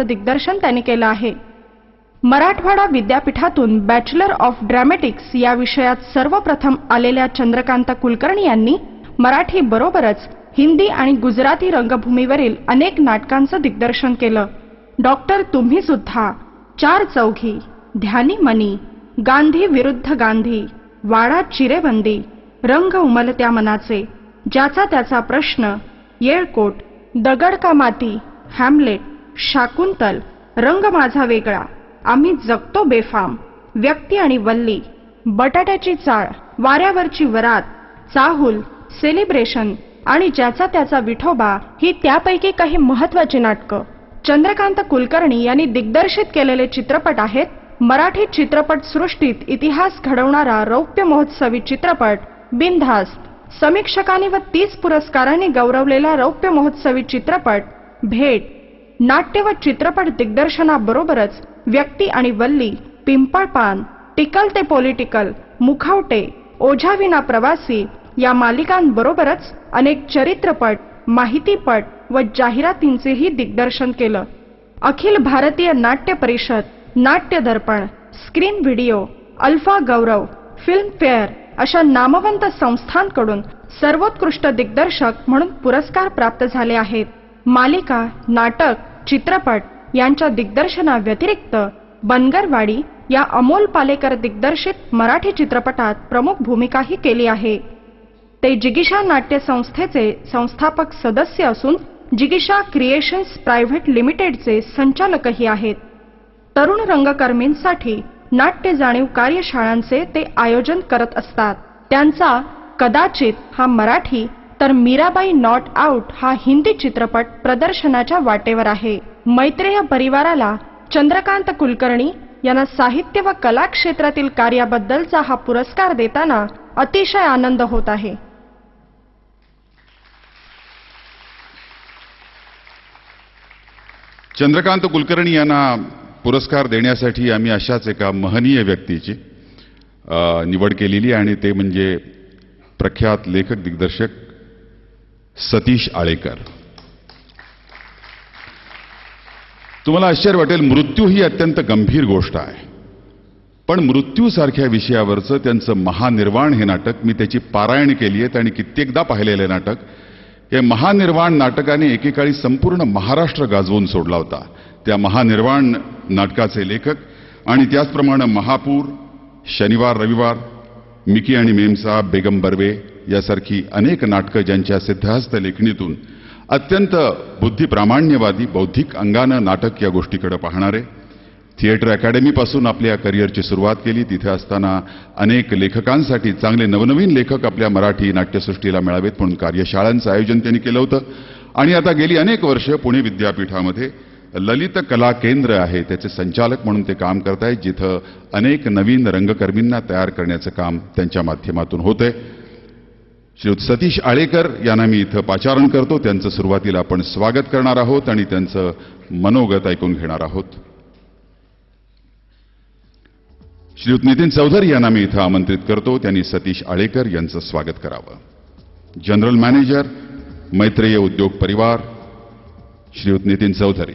दिग्दर्शन त्यांनी केलं आहे. मराठवाडा विद्यापीठातून बॅचलर ऑफ ड्रॅमॅटिक्स या विषयात सर्वप्रथम आलेल्या चंद्रकांत कुलकर्णी यांनी मराठी बरोबरच हिंदी आणि गुजराती रंगभूमीवरील अनेक नाटकांचं दिग्दर्शन केलं. डॉक्टर तुम्ही सुद्धा, चार चौघी, ध्यानी मनी, गांधी विरुद्ध गांधी, वाडा चिरेबंदी, रंग उमलत्या मनाचे, ज्याचा त्याचा प्रश्न, येळकोट, दगड का माती, हॅमलेट, शाकुंतल, रंग माझा वेगळा, आम्ही जगतो बेफाम, व्यक्ती आणि वल्ली, बटाट्याची चाळ, वाऱ्यावरची वरात, चाहूल, सेलिब्रेशन आणि ज्याचा त्याचा विठोबा ही त्यापैकी काही महत्त्वाची नाटकं. चंद्रकांत कुलकर्णी यांनी दिग्दर्शित केलेले चित्रपट आहेत मराठी चित्रपट सृष्टीत इतिहास घडवणारा रौप्य महोत्सवी चित्रपट बिनधास्त, समीक्षकांनी व 30 पुरस्कारांनी गौरवलेला रौप्य महोत्सवी चित्रपट भेट, नाट्य व चित्रपट दिग्दर्शनाबरोबरच व्यक्ती आणि वल्ली, पिंपळपान, टिकल ते पॉलिटिकल, मुखवटे, ओझाविना प्रवासी या मालिकांबरोबरच अनेक चरित्रपट, माहितीपट व जाहिरातींचेही दिग्दर्शन केलं. अखिल भारतीय नाट्य परिषद, नाट्य दर्पण, स्क्रीन व्हिडिओ, अल्फा गौरव, फिल्म फेअर अशा नामवंत संस्थांकडून सर्वोत्कृष्ट दिग्दर्शक म्हणून पुरस्कार प्राप्त झाले आहेत. मालिका, नाटक, चित्रपट यांच्या दिग्दर्शनाव्यतिरिक्त बनगरवाडी या अमोल पालेकर दिग्दर्शित मराठी चित्रपटात प्रमुख भूमिकाही केली आहे. ते जिगीषा नाट्य संस्थेचे संस्थापक सदस्य असून जिगीषा क्रिएशन्स प्रायव्हेट लिमिटेडचे संचालकही आहेत. तरुण रंगकर्मींसाठी नाट्य जाणीव कार्यशाळांचे ते आयोजन करत असतात. त्यांचा कदाचित हा मराठी तर मीराबाई नॉट आउट हा हिंदी चित्रपट प्रदर्शनाच्या वाटेवर आहे. मैत्रेय परिवाराला चंद्रकांत कुलकर्णी यांना साहित्य व कला क्षेत्रातील कार्याबद्दलचा हा पुरस्कार देताना अतिशय आनंद होत आहे. चंद्रकांत कुलकर्णी यांना पुरस्कार देण्यासाठी आम्ही अशाच एका महनीय व्यक्तीची निवड केलेली आणि ते म्हणजे प्रख्यात लेखक दिग्दर्शक सतीश आळेकर. तुम्हाला आश्चर्य वाटेल, मृत्यू ही अत्यंत गंभीर गोष्ट आहे, पण मृत्यूसारख्या विषयावरचं त्यांचं महानिर्वाण हे नाटक, मी त्याची पारायण केली आहेत आणि कित्येकदा पाहिलेले नाटक. हे महानिर्वाण नाटकाने एकेकाळी संपूर्ण महाराष्ट्र गाजवून सोडला होता. त्या महानिर्वाण नाटकाचे लेखक आणि त्याचप्रमाणे महापूर, शनिवार रविवार, मिकी आणि मेमसाब, बेगम बर्वे यासारखी अनेक नाटकं ज्यांच्या सिद्धहस्त लेखणीतून अत्यंत बुद्धिप्रामाण्यवादी बौद्धिक अंगानं नाटक या गोष्टीकडे पाहणारे, थिएटर अकॅडमीपासून आपल्या करिअरची सुरुवात केली. तिथे असताना अनेक लेखकांसाठी चांगले नवनवीन लेखक आपल्या मराठी नाट्यसृष्टीला मिळावेत म्हणून कार्यशाळांचं आयोजन त्यांनी केलं होतं. आणि आता गेली अनेक वर्ष पुणे विद्यापीठामध्ये ललित कला केंद्र आहे, त्याचे संचालक म्हणून ते काम करत आहेत, जिथं अनेक नवीन रंगकर्मींना तयार करण्याचं काम त्यांच्या माध्यमातून होतंय. श्रीयुत सतीश आळेकर यांना मी इथं पाचारण करतो. त्यांचं सुरुवातीला आपण स्वागत करणार आहोत आणि त्यांचं मनोगत ऐकून घेणार आहोत. श्रीयुत नितीन चौधरी यांना मी इथं आमंत्रित करतो. त्यांनी सतीश आळेकर यांचं स्वागत करावं. जनरल मॅनेजर, मैत्रेय उद्योग परिवार, श्रीयुत नितीन चौधरी.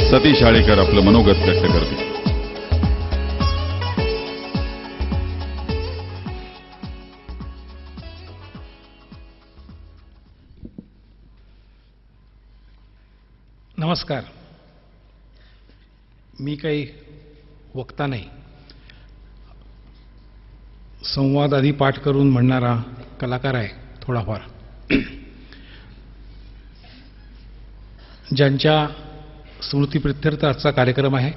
सतीश आळेकर आपलं मनोगत व्यक्त करतील. नमस्कार. मी काही वक्ता नाही, संवाद आधी पाठ करून म्हणणारा कलाकार आहे थोडाफार. ज्यांच्या स्मृतीप्रित्यर्थ आजचा कार्यक्रम आहे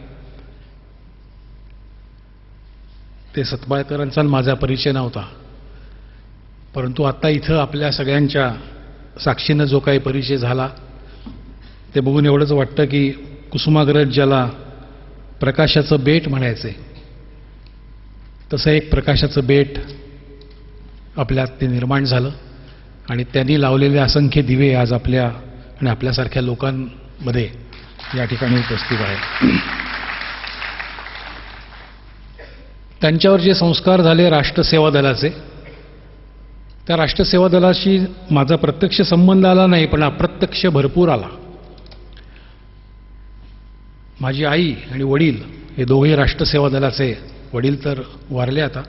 ते सतबाळकरांचा माझा परिचय नव्हता, परंतु आता इथं आपल्या सगळ्यांच्या साक्षीनं जो काही परिचय झाला ते बघून एवढंच वाटतं की कुसुमाग्रज ज्याला प्रकाशाचं बेट म्हणायचे, तसं एक प्रकाशाचं बेट आपल्यात ते निर्माण झालं आणि त्यांनी लावलेले असंख्य दिवे आज आपल्या आणि आपल्यासारख्या लोकांमध्ये या ठिकाणी उपस्थित आहे. त्यांच्यावर जे संस्कार झाले राष्ट्रसेवा दलाचे, त्या राष्ट्रसेवा दलाशी माझा प्रत्यक्ष संबंध आला नाही, पण अप्रत्यक्ष भरपूर आला. माझी आई आणि वडील हे दोघेही राष्ट्रसेवा दलाचे, वडील तर वारले आता,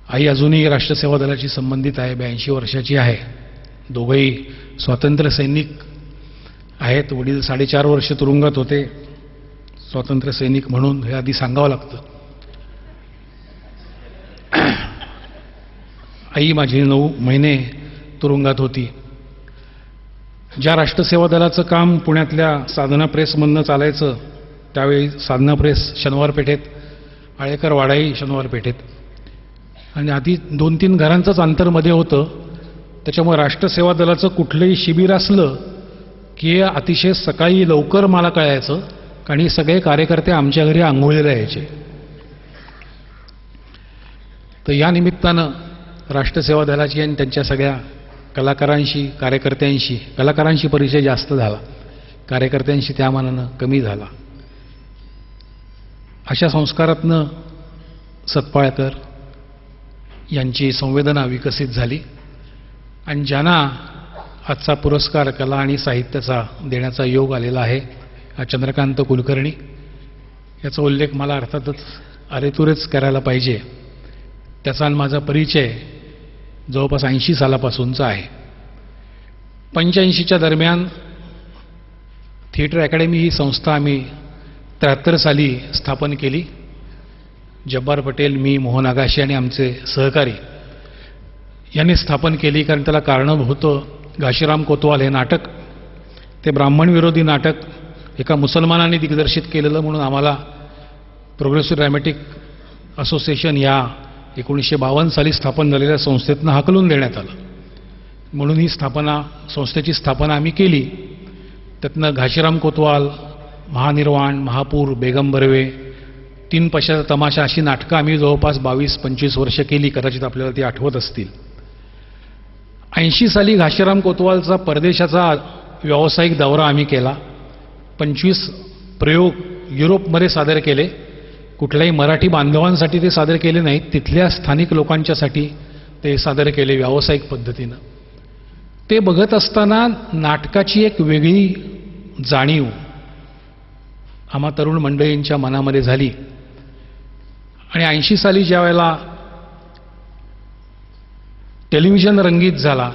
आई अजूनही राष्ट्रसेवा दलाशी संबंधित आहे, 82 वर्षाची आहे. दोघंही स्वातंत्र्य सैनिक आहेत. वडील 4.5 वर्ष तुरुंगात होते स्वातंत्र्य सैनिक म्हणून, हे आधी सांगावं लागतं. आई माझी 9 महिने तुरुंगात होती. ज्या राष्ट्रसेवा दलाचं काम पुण्यातल्या साधना प्रेसमधनं चालायचं, त्यावेळी साधना प्रेस शनिवार पेठेत, आळेकर वाडाही शनिवार पेठेत, आणि आधी 2-3 घरांचंच अंतर मध्ये होतं. त्याच्यामुळे राष्ट्रसेवा दलाचं कुठलंही शिबिर असलं की अतिशय सकाळी लवकर मला कळायचं, कारण सगळे कार्यकर्ते आमच्या घरी आंघोळीला यायचे. तर या निमित्तानं राष्ट्रसेवा दलाची आणि त्यांच्या सगळ्या कलाकारांशी, कलाकारांशी परिचय जास्त झाला, कार्यकर्त्यांशी त्या मानानं कमी झाला. अशा संस्कारातनं सतपाळकर यांची संवेदना विकसित झाली आणि ज्यांना आजचा पुरस्कार कला आणि साहित्याचा देण्याचा योग आलेला आहे, चंद्रकांत कुलकर्णी, याचा उल्लेख मला अर्थातच अरेतुरेच करायला पाहिजे. त्याचा आणि माझा परिचय जवळपास 80 सालापासूनचा आहे. 85च्या दरम्यान थिएटर अकॅडमी ही संस्था आम्ही 73 साली स्थापन केली. जब्बार पटेल, मी, मोहन आगाशे आणि आमचे सहकारी यांनी स्थापन केली. कारण त्याला कारणं होतं, घाशीराम कोतवाल हे नाटक, ते ब्राह्मण विरोधी नाटक एका मुसलमानाने दिग्दर्शित केलेलं म्हणून आम्हाला प्रोग्रेसिव्ह ड्रॅमॅटिक असोसिएशन या 1952 साली स्थापन झालेल्या संस्थेतनं हाकलून देण्यात आलं. म्हणून ही संस्थेची स्थापना आम्ही केली. त्यातनं घाशीराम कोतवाल, महानिर्वाण, महापूर, बेगम बर्वे, 3 पैशाचा तमाशा अशी नाटकं आम्ही जवळपास 22-25 वर्ष केली. कदाचित आपल्याला ती आठवत असतील. 80 साली घाशीराम कोतवालचा परदेशाचा व्यावसायिक दौरा आम्ही केला. 25 प्रयोग युरोपमध्ये सादर केले. कुठल्याही मराठी बांधवांसाठी ते सादर केले नाहीत, तिथल्या स्थानिक लोकांच्यासाठी ते सादर केले व्यावसायिक पद्धतीनं. ते बघत असताना नाटकाची एक वेगळी जाणीव आम्हा तरुण मंडळींच्या मनामध्ये झाली. आणि 80 साली ज्या वेळेला टेलिव्हिजन रंगीत झाला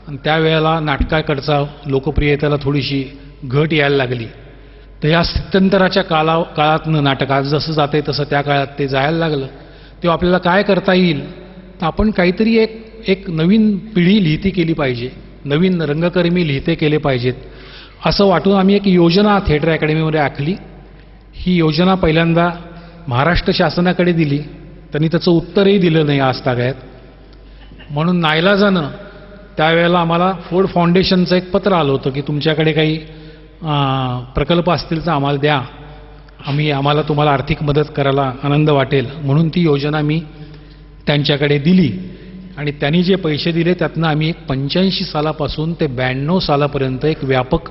आणि त्यावेळेला नाटकाकडचा लोकप्रियतेला थोडीशी घट यायला लागली, तर या स्थित्यंतराच्या काळातनं नाटक आज जसं जाते तसं त्या काळात ते जायला लागलं. तेव्हा आपल्याला काय करता येईल, तर आपण काहीतरी एक नवीन पिढी लिहिती केली पाहिजे, नवीन रंगकर्मी लिहिते केले पाहिजेत असं वाटून आम्ही एक योजना थिएटर अकॅडमीमध्ये आखली. ही योजना पहिल्यांदा महाराष्ट्र शासनाकडे दिली. त्यांनी त्याचं उत्तरही दिलं नाही आज तागायत. म्हणून नाईलाजानं त्यावेळेला आम्हाला फोर्ड फाउंडेशनचं एक पत्र आलं होतं की तुमच्याकडे काही प्रकल्प असतील तर आम्हाला द्या, आम्हाला तुम्हाला आर्थिक मदत करायला आनंद वाटेल. म्हणून ती योजना मी त्यांच्याकडे दिली आणि त्यांनी जे पैसे दिले त्यातनं आम्ही एक 85 सालापासून ते 92 सालापर्यंत एक व्यापक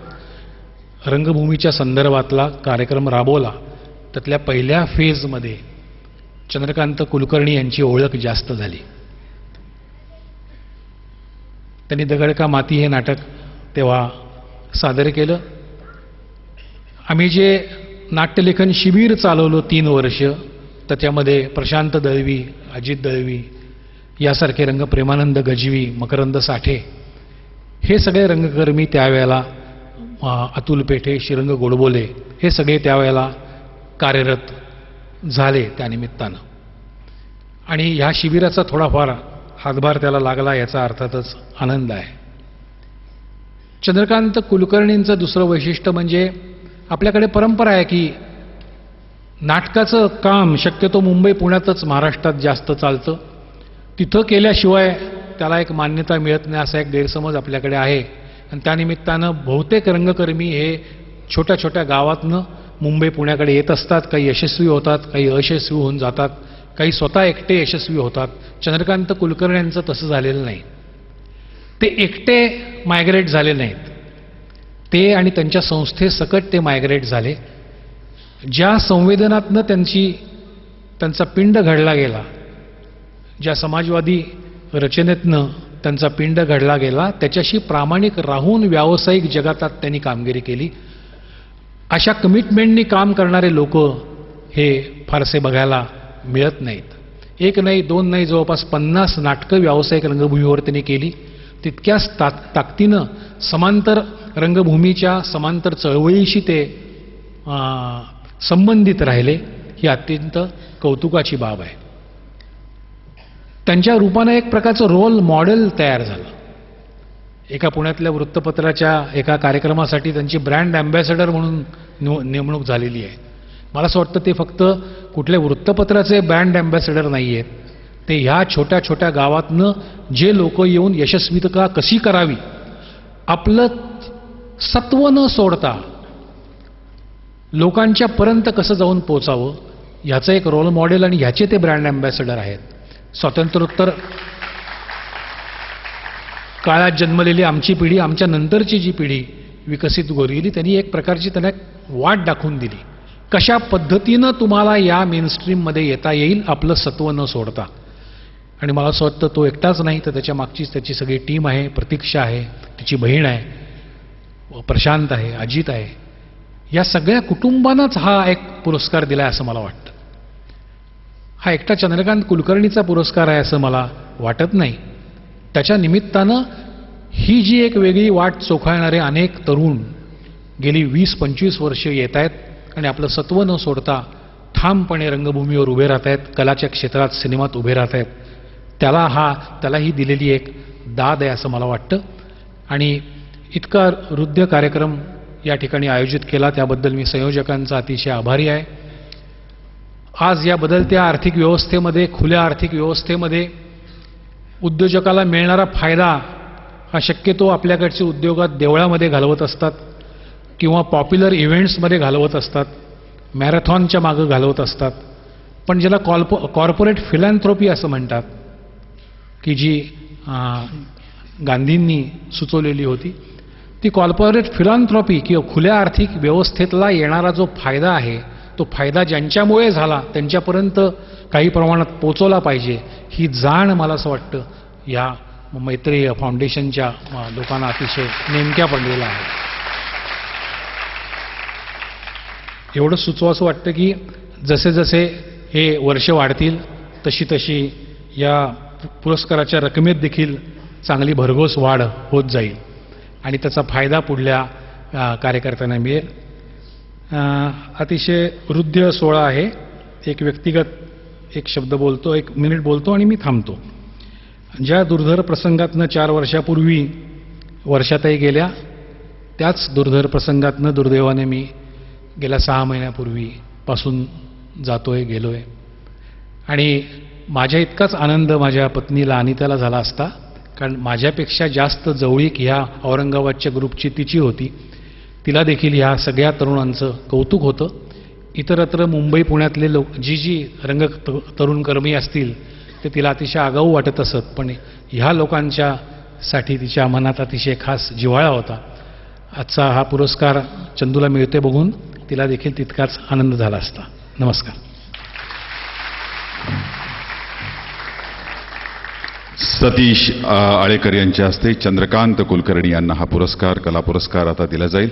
रंगभूमीच्या संदर्भातला कार्यक्रम राबवला. त्यातल्या पहिल्या फेजमध्ये चंद्रकांत कुलकर्णी यांची ओळख जास्त झाली. त्यांनी दगड का माती हे नाटक तेव्हा सादर केलं. आम्ही जे नाट्यलेखन शिबिर चालवलं 3 वर्ष, त्याच्यामध्ये प्रशांत दळवी, अजित दळवी यासारखे रंग, प्रेमानंद गजवी, मकरंद साठे हे सगळे रंगकर्मी त्यावेळेला, अतुल पेठे, श्रीरंग गोडबोले हे सगळे त्यावेळेला कार्यरत झाले त्यानिमित्तानं. आणि ह्या शिबिराचा थोडाफार हातभार त्याला लागला याचा अर्थातच आनंद आहे. चंद्रकांत कुलकर्णींचं दुसरं वैशिष्ट्य म्हणजे आपल्याकडे परंपरा आहे की नाटकाचं काम शक्यतो मुंबई पुण्यातच महाराष्ट्रात जास्त चालतं. तिथं केल्याशिवाय त्याला एक मान्यता मिळत नाही असा एक गैरसमज आपल्याकडे आहे. आणि त्यानिमित्तानं बहुतेक रंगकर्मी हे छोट्या छोट्या गावातनं मुंबई पुण्याकडे येत असतात. काही यशस्वी होतात, काही अयशस्वी होऊन जातात, काही स्वतः एकटे यशस्वी होतात. चंद्रकांत कुलकर्णी यांचं तसं झालेलं नाही. ते एकटे मायग्रेट झाले नाहीत, ते आणि त्यांच्या संस्थेसकट ते मायग्रेट झाले. ज्या संवेदनातनं त्यांचा पिंड घडला गेला, ज्या समाजवादी रचनेतनं त्यांचा पिंड घडला गेला, त्याच्याशी प्रामाणिक राहून व्यावसायिक जगातात त्यांनी कामगिरी केली. अशा कमिटमेंटनी काम करणारे लोक हे फारसे बघायला मिळत नाहीत. एक नाही, दोन नाही, जवळपास 50 नाटकं व्यावसायिक रंगभूमीवर त्यांनी केली. तितक्याच ताकदीनं समांतर रंगभूमीच्या समांतर चळवळीशी ते संबंधित राहिले. ही अत्यंत कौतुकाची बाब आहे. त्यांच्या रूपानं एक प्रकारचं रोल मॉडेल तयार झालं. एका पुण्यातल्या वृत्तपत्राच्या एका कार्यक्रमासाठी त्यांची ब्रँड अँबॅसेडर म्हणून नेमणूक झालेली आहे. मला असं वाटतं ते फक्त कुठल्या वृत्तपत्राचे ब्रँड अँबॅसेडर नाही आहेत, ते ह्या छोट्या छोट्या गावातनं जे लोक येऊन यशस्वीता कशी करावी, आपलं सत्व न सोडता लोकांच्या पर्यंत कसं जाऊन पोचावं, ह्याचं एक रोल मॉडेल आणि ह्याचे ते ब्रँड अँबॅसेडर आहेत. स्वातंत्र्योत्तर काळात जन्मलेली आमची पिढी, आमच्या नंतरची जी पिढी विकसित गेली, त्यांनी एक प्रकारची त्यांना वाट दाखवून दिली, कशा पद्धतीनं तुम्हाला या मेनस्ट्रीममध्ये येता येईल आपलं सत्व न सोडता. आणि मला असं वाटतं तो एकटाच नाही, तर त्याच्या मागचीच त्याची सगळी टीम आहे. प्रतीक्षा आहे, तिची बहीण आहे, प्रशांत आहे, अजित आहे. या सगळ्या कुटुंबांनाच हा एक पुरस्कार दिला आहे असं मला वाटतं. हा एकटा चंद्रकांत कुलकर्णीचा पुरस्कार आहे असं मला वाटत नाही. त्याच्या निमित्तानं ही जी एक वेगळी वाट चोखाळणारे अनेक तरुण गेली 20-25 वर्ष येत आहेत आणि आपलं सत्व न सोडता ठामपणे रंगभूमीवर उभे राहत आहेत, कलाच्या क्षेत्रात, सिनेमात उभे राहत आहेत, त्यालाही दिलेली एक दाद आहे असं मला वाटतं. आणि इतका हृद्य कार्यक्रम या ठिकाणी आयोजित केला त्याबद्दल मी संयोजकांचा अतिशय आभारी आहे. आज या बदलत्या आर्थिक व्यवस्थेमध्ये, खुल्या आर्थिक व्यवस्थेमध्ये उद्योजकाला मिळणारा फायदा हा शक्यतो आपल्याकडचे उद्योगात देवळामध्ये घालवत असतात किंवा पॉप्युलर इव्हेंट्समध्ये घालवत असतात, मॅरेथॉनच्या मागं घालवत असतात. पण ज्याला कॉर्पोरेट फिलॅन्थ्रोपी असं म्हणतात, की जी गांधींनी सुचवलेली होती, ती कॉर्पोरेट फिलॅन्थ्रोपी किंवा खुल्या आर्थिक व्यवस्थेतला येणारा जो फायदा आहे, तो फायदा ज्यांच्यामुळे झाला त्यांच्यापर्यंत काही प्रमाणात पोचवला पाहिजे, ही जाण मला असं वाटतं या मैत्री फाउंडेशनच्या लोकांना अतिशय नेमक्या पडलेला आहे. एवढं सुचवासं वाटतं की जसे जसे हे वर्ष वाढतील तशी तशी या पुरस्काराच्या रकमेत देखील चांगली भरघोस वाढ होत जाईल आणि त्याचा फायदा पुढल्या कार्यकर्त्यांना मिळेल. अतिशय हृद्य सोहळा आहे. एक व्यक्तिगत एक शब्द बोलतो, 1 मिनिट बोलतो आणि मी थांबतो. ज्या दुर्धर प्रसंगातनं 4 वर्षापूर्वी वर्षाताई गेल्या, त्याच दुर्धर प्रसंगातनं दुर्दैवाने मी गेल्या 6 महिन्यापूर्वीपासून गेलोय. आणि माझ्या इतकाच आनंद माझ्या पत्नीला अनिताला झाला असता, कारण माझ्यापेक्षा जास्त जवळीक ह्या औरंगाबादच्या ग्रुपची तिची होती. तिला देखील ह्या सगळ्या तरुणांचं कौतुक होतं. इतरत्र मुंबई पुण्यातले लोक जी तरुणकर्मी असतील ते तिला अतिशय आगाऊ वाटत असत, पण ह्या लोकांच्यासाठी तिच्या मनात अतिशय खास जिव्हाळा होता. आजचा हा पुरस्कार चंदूला मिळते बघून तिला देखील तितकाच आनंद झाला असता. नमस्कार. सतीश आळेकर यांच्या हस्ते चंद्रकांत कुलकर्णी यांना हा पुरस्कार, कला पुरस्कार आता दिला जाईल.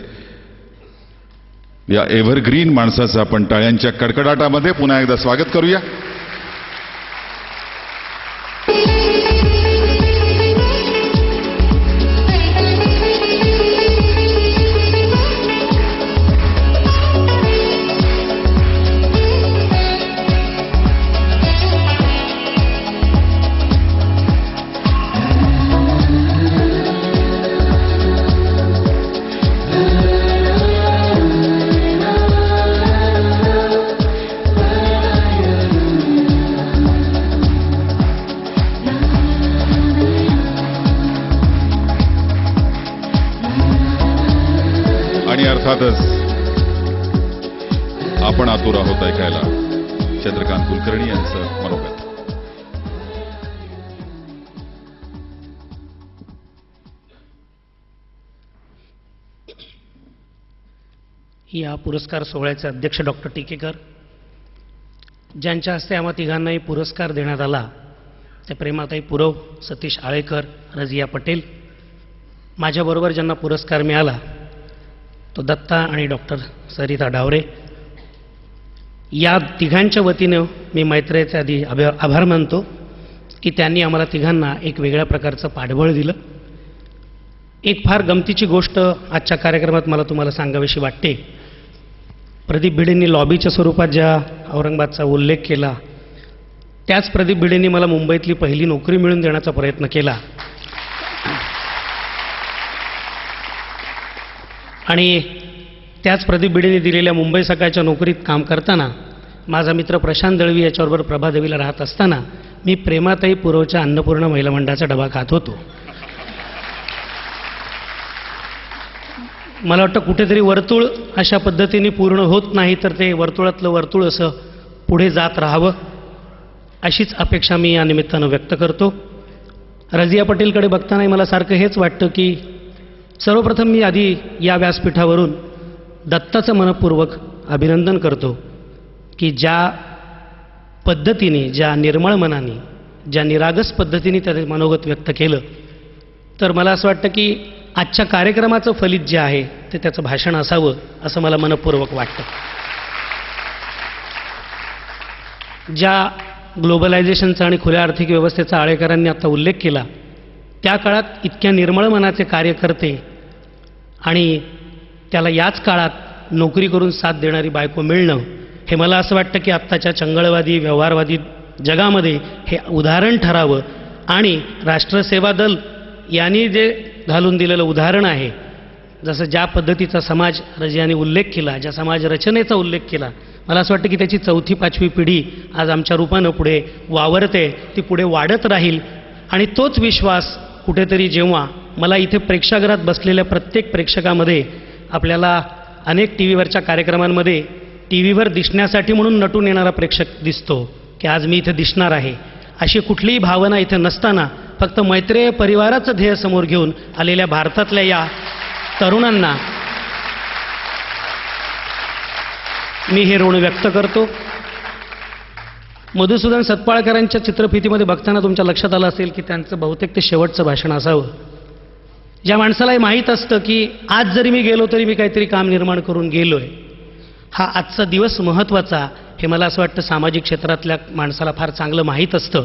या एव्हरग्रीन माणसाचं आपण टाळ्यांच्या कडकडाटामध्ये पुन्हा एकदा स्वागत करूया. आपण आतुर आहोत ऐकायला चंद्रकांत कुलकर्णी यांचं मनोगत. या पुरस्कार सोहळ्याचे अध्यक्ष डॉक्टर टिकेकर, ज्यांच्या हस्ते आम्हा तिघांनाही पुरस्कार देण्यात आला ते प्रेमाताई पुरव, सतीश आळेकर, रजिया पटेल. माझ्याबरोबर ज्यांना पुरस्कार मिळाला तो दत्ता आणि डॉक्टर सरिता डावरे. या तिघांच्या वतीनं मी मैत्रेचे आधी आभार मानतो की त्यांनी आम्हाला तिघांना एक वेगळ्या प्रकारचं पाठबळ दिलं. एक फार गमतीची गोष्ट आजच्या कार्यक्रमात मला तुम्हाला सांगावीशी वाटते. प्रदीप भिडेंनी लॉबीच्या स्वरूपात ज्या औरंगाबादचा उल्लेख केला, त्याच प्रदीप भिडेंनी मला मुंबईतली पहिली नोकरी मिळवून देण्याचा प्रयत्न केला. आणि त्याच प्रदीप भिडेंनी दिलेल्या मुंबई सकाळच्या नोकरीत काम करताना माझा मित्र प्रशांत दळवी याच्याबरोबर प्रभादेवीला राहत असताना मी प्रेमाताई पुरवच्या अन्नपूर्णा महिला मंडळाचा डबा खात होतो. मला वाटतं कुठेतरी वर्तुळ अशा पद्धतीने पूर्ण होत नाही तर ते वर्तुळातलं वर्तुळ असं पुढे जात राहावं अशीच अपेक्षा मी या निमित्तानं व्यक्त करतो. रजिया पटेलकडे बघतानाही मला सारखं हेच वाटतं की सर्वप्रथम मी आधी या व्यासपीठावरून दत्ताचं मनपूर्वक अभिनंदन करतो की ज्या पद्धतीने, ज्या निर्मळ मनाने, ज्या निरागस पद्धतीने त्याने मनोगत व्यक्त केलं, तर मला असं वाटतं की आजच्या कार्यक्रमाचं फलित जे आहे ते त्याचं भाषण असावं असं मला मनपूर्वक वाटतं. ज्या ग्लोबलायझेशनचा आणि खुल्या आर्थिक व्यवस्थेचा आळेकरांनी आता उल्लेख केला, त्या काळात इतक्या निर्मळ मनाचे कार्यकर्ते आणि त्याला याच काळात नोकरी करून साथ देणारी बायको मिळणं, हे मला असं वाटतं की आत्ताच्या चंगळवादी व्यवहारवादी जगामध्ये हे उदाहरण ठरावं. आणि राष्ट्रसेवा दल यांनी जे घालून दिलेलं उदाहरण आहे, जसं ज्या पद्धतीचा समाज रजियाने उल्लेख केला, ज्या समाज रचनेचा उल्लेख केला, मला असं वाटतं की त्याची 4थी 5वी पिढी आज आमच्या रूपानं पुढे वावरते, ती पुढे वाढत राहील. आणि तोच विश्वास कुठेतरी जेव्हा मला इथे प्रेक्षागृहात बसलेल्या प्रत्येक प्रेक्षकामध्ये, आपल्याला अनेक टी व्हीवरच्या कार्यक्रमांमध्ये टी व्हीवर दिसण्यासाठी म्हणून नटून येणारा प्रेक्षक दिसतो की आज मी इथे दिसणार आहे, अशी कुठलीही भावना इथे नसताना फक्त मैत्रेय परिवाराचं ध्येय समोर घेऊन आलेल्या भारतातल्या या तरुणांना मी हे ऋण व्यक्त करतो. मधुसूदन सतपाळकरांच्या चित्रफितीमध्ये बघताना तुमच्या लक्षात आलं असेल की त्यांचं बहुतेक ते शेवटचं भाषण असावं. ज्या माणसालाही माहीत असतं की आज जरी मी गेलो तरी मी काहीतरी काम निर्माण करून गेलोय, हा आजचा दिवस महत्त्वाचा, हे मला असं वाटतं सामाजिक क्षेत्रातल्या माणसाला फार चांगलं माहीत असतं.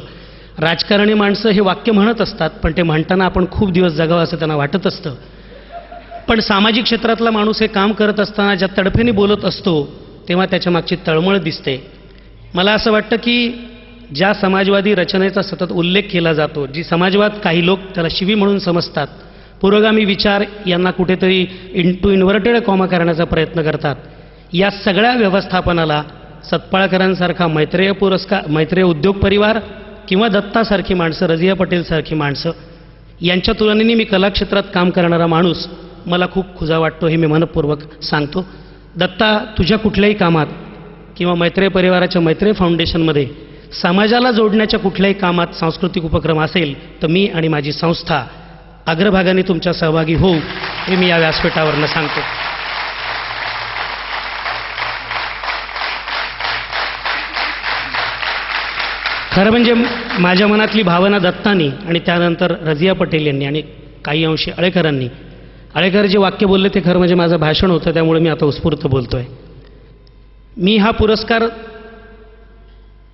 राजकारणी माणसं हे वाक्य म्हणत असतात, पण ते म्हणताना आपण खूप दिवस जगावं असं त्यांना वाटत असतं. पण सामाजिक क्षेत्रातला माणूस हे काम करत असताना ज्या तडफेने बोलत असतो तेव्हा त्याच्या मागची तळमळ दिसते. मला असं वाटतं की ज्या समाजवादी रचनेचा सतत उल्लेख केला जातो, जी समाजवाद काही लोक त्याला शिवी म्हणून समजतात, पुरोगामी विचार यांना कुठेतरी इन्व्हर्टेड कॉमा करण्याचा प्रयत्न करतात, या सगळ्या व्यवस्थापनाला सतपाळकरांसारखा मैत्रेय उद्योग परिवार किंवा दत्तासारखी माणसं, रजिया पटेलसारखी माणसं यांच्या तुलनेने मी कलाक्षेत्रात काम करणारा माणूस मला खूप खुजा वाटतो, हे मी मनपूर्वक सांगतो. दत्ता, तुझ्या कुठल्याही कामात किंवा मैत्रेय परिवाराच्या मैत्रेय फाउंडेशनमध्ये समाजाला जोडण्याच्या कुठल्याही कामात सांस्कृतिक उपक्रम असेल तर मी आणि माझी संस्था अग्रभागाने तुमच्या सहभागी होऊ, हे मी या व्यासपीठावरनं सांगतो. खरं म्हणजे माझ्या मनातली भावना दत्तानी आणि त्यानंतर रजिया पटेल यांनी आणि काही अंशी आळेकर जे वाक्य बोलले ते खरं म्हणजे माझं भाषण होतं, त्यामुळे मी आता उत्स्फूर्त बोलतोय. मी हा पुरस्कार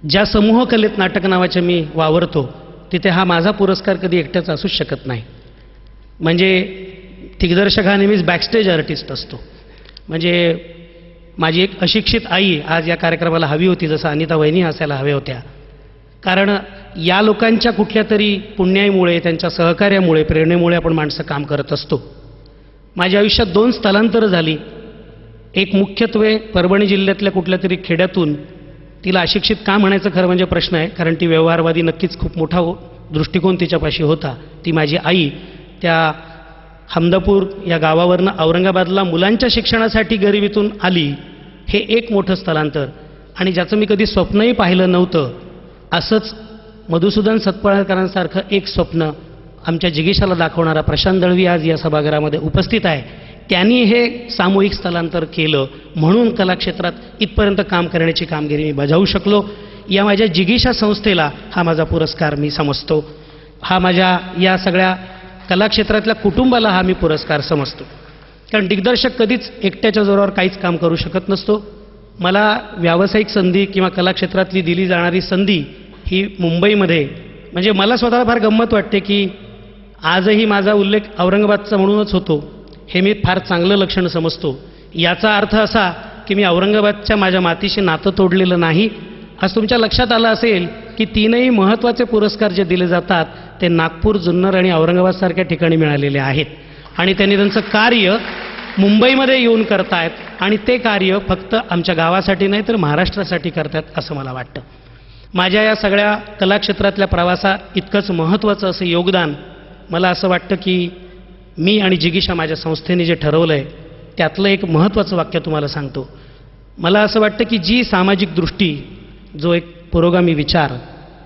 ज्या समूह कलेत नाटक नावाचे मी वावरतो तिथे हा माझा पुरस्कार कधी एकट्याचा असूच शकत नाही. म्हणजे दिग्दर्शक हा नेहमीच बॅकस्टेज आर्टिस्ट असतो. म्हणजे माझी एक अशिक्षित आई आज या कार्यक्रमाला हवी होती, जसं अनिता वहिनी असायला हव्या होत्या. कारण या लोकांच्या कुठल्या तरी पुण्याईमुळे, त्यांच्या सहकार्यामुळे, प्रेरणेमुळे आपण माणसं काम करत असतो. माझ्या आयुष्यात 2 स्थलांतरं झाली. एक मुख्यत्वे परभणी जिल्ह्यातल्या कुठल्या तरी खेड्यातून, तिला अशिक्षित का म्हणायचं खरं म्हणजे प्रश्न आहे, कारण ती व्यवहारवादी नक्कीच खूप मोठा दृष्टिकोन तिच्यापाशी होता. ती माझी आई त्या हमदापूर या गावावरनं औरंगाबादला मुलांच्या शिक्षणासाठी गरिबीतून आली, हे एक मोठं स्थलांतर आणि ज्याचं मी कधी स्वप्नही पाहिलं नव्हतं. असंच मधुसूदन सतपाळकरांसारखं एक स्वप्न आमच्या जिगीषाला दाखवणारा प्रशांत दळवी आज या सभागृहामध्ये उपस्थित आहे. त्यांनी हे सामूहिक स्थलांतर केलं म्हणून कलाक्षेत्रात इथपर्यंत काम करण्याची कामगिरी मी बजावू शकलो. या माझ्या जिगीषा संस्थेला हा माझा पुरस्कार मी समजतो. हा माझ्या या सगळ्या कलाक्षेत्रातल्या कुटुंबाला हा मी पुरस्कार समजतो. कारण दिग्दर्शक कधीच एकट्याच्या जोरावर काहीच काम करू शकत नसतो. मला व्यावसायिक संधी किंवा कलाक्षेत्रातली दिली जाणारी संधी ही मुंबईमध्ये, म्हणजे मला स्वतःला फार गंमत वाटते की आजही माझा उल्लेख औरंगाबादचा म्हणूनच होतो, हे मी फार चांगलं लक्षण समजतो. याचा अर्थ असा की मी औरंगाबादच्या माझ्या मातीशी नातं तोडलेलं नाही. आज तुमच्या लक्षात आलं असेल की तीनही महत्त्वाचे पुरस्कार जे दिले जातात ते नागपूर, जुन्नर आणि औरंगाबादसारख्या ठिकाणी मिळालेले आहेत आणि त्यांनी त्यांचं कार्य मुंबईमध्ये येऊन करतायत आणि ते कार्य फक्त आमच्या गावासाठी नाही तर महाराष्ट्रासाठी करतात असं मला वाटतं. माझ्या या सगळ्या कलाक्षेत्रातल्या प्रवासात इतकंच महत्त्वाचं असं योगदान मला असं वाटतं की मी आणि जिगीषा माझ्या संस्थेने जे ठरवलं आहे त्यातलं एक महत्त्वाचं वाक्य तुम्हाला सांगतो. मला असं वाटतं की जी सामाजिक दृष्टी, जो एक पुरोगामी विचार,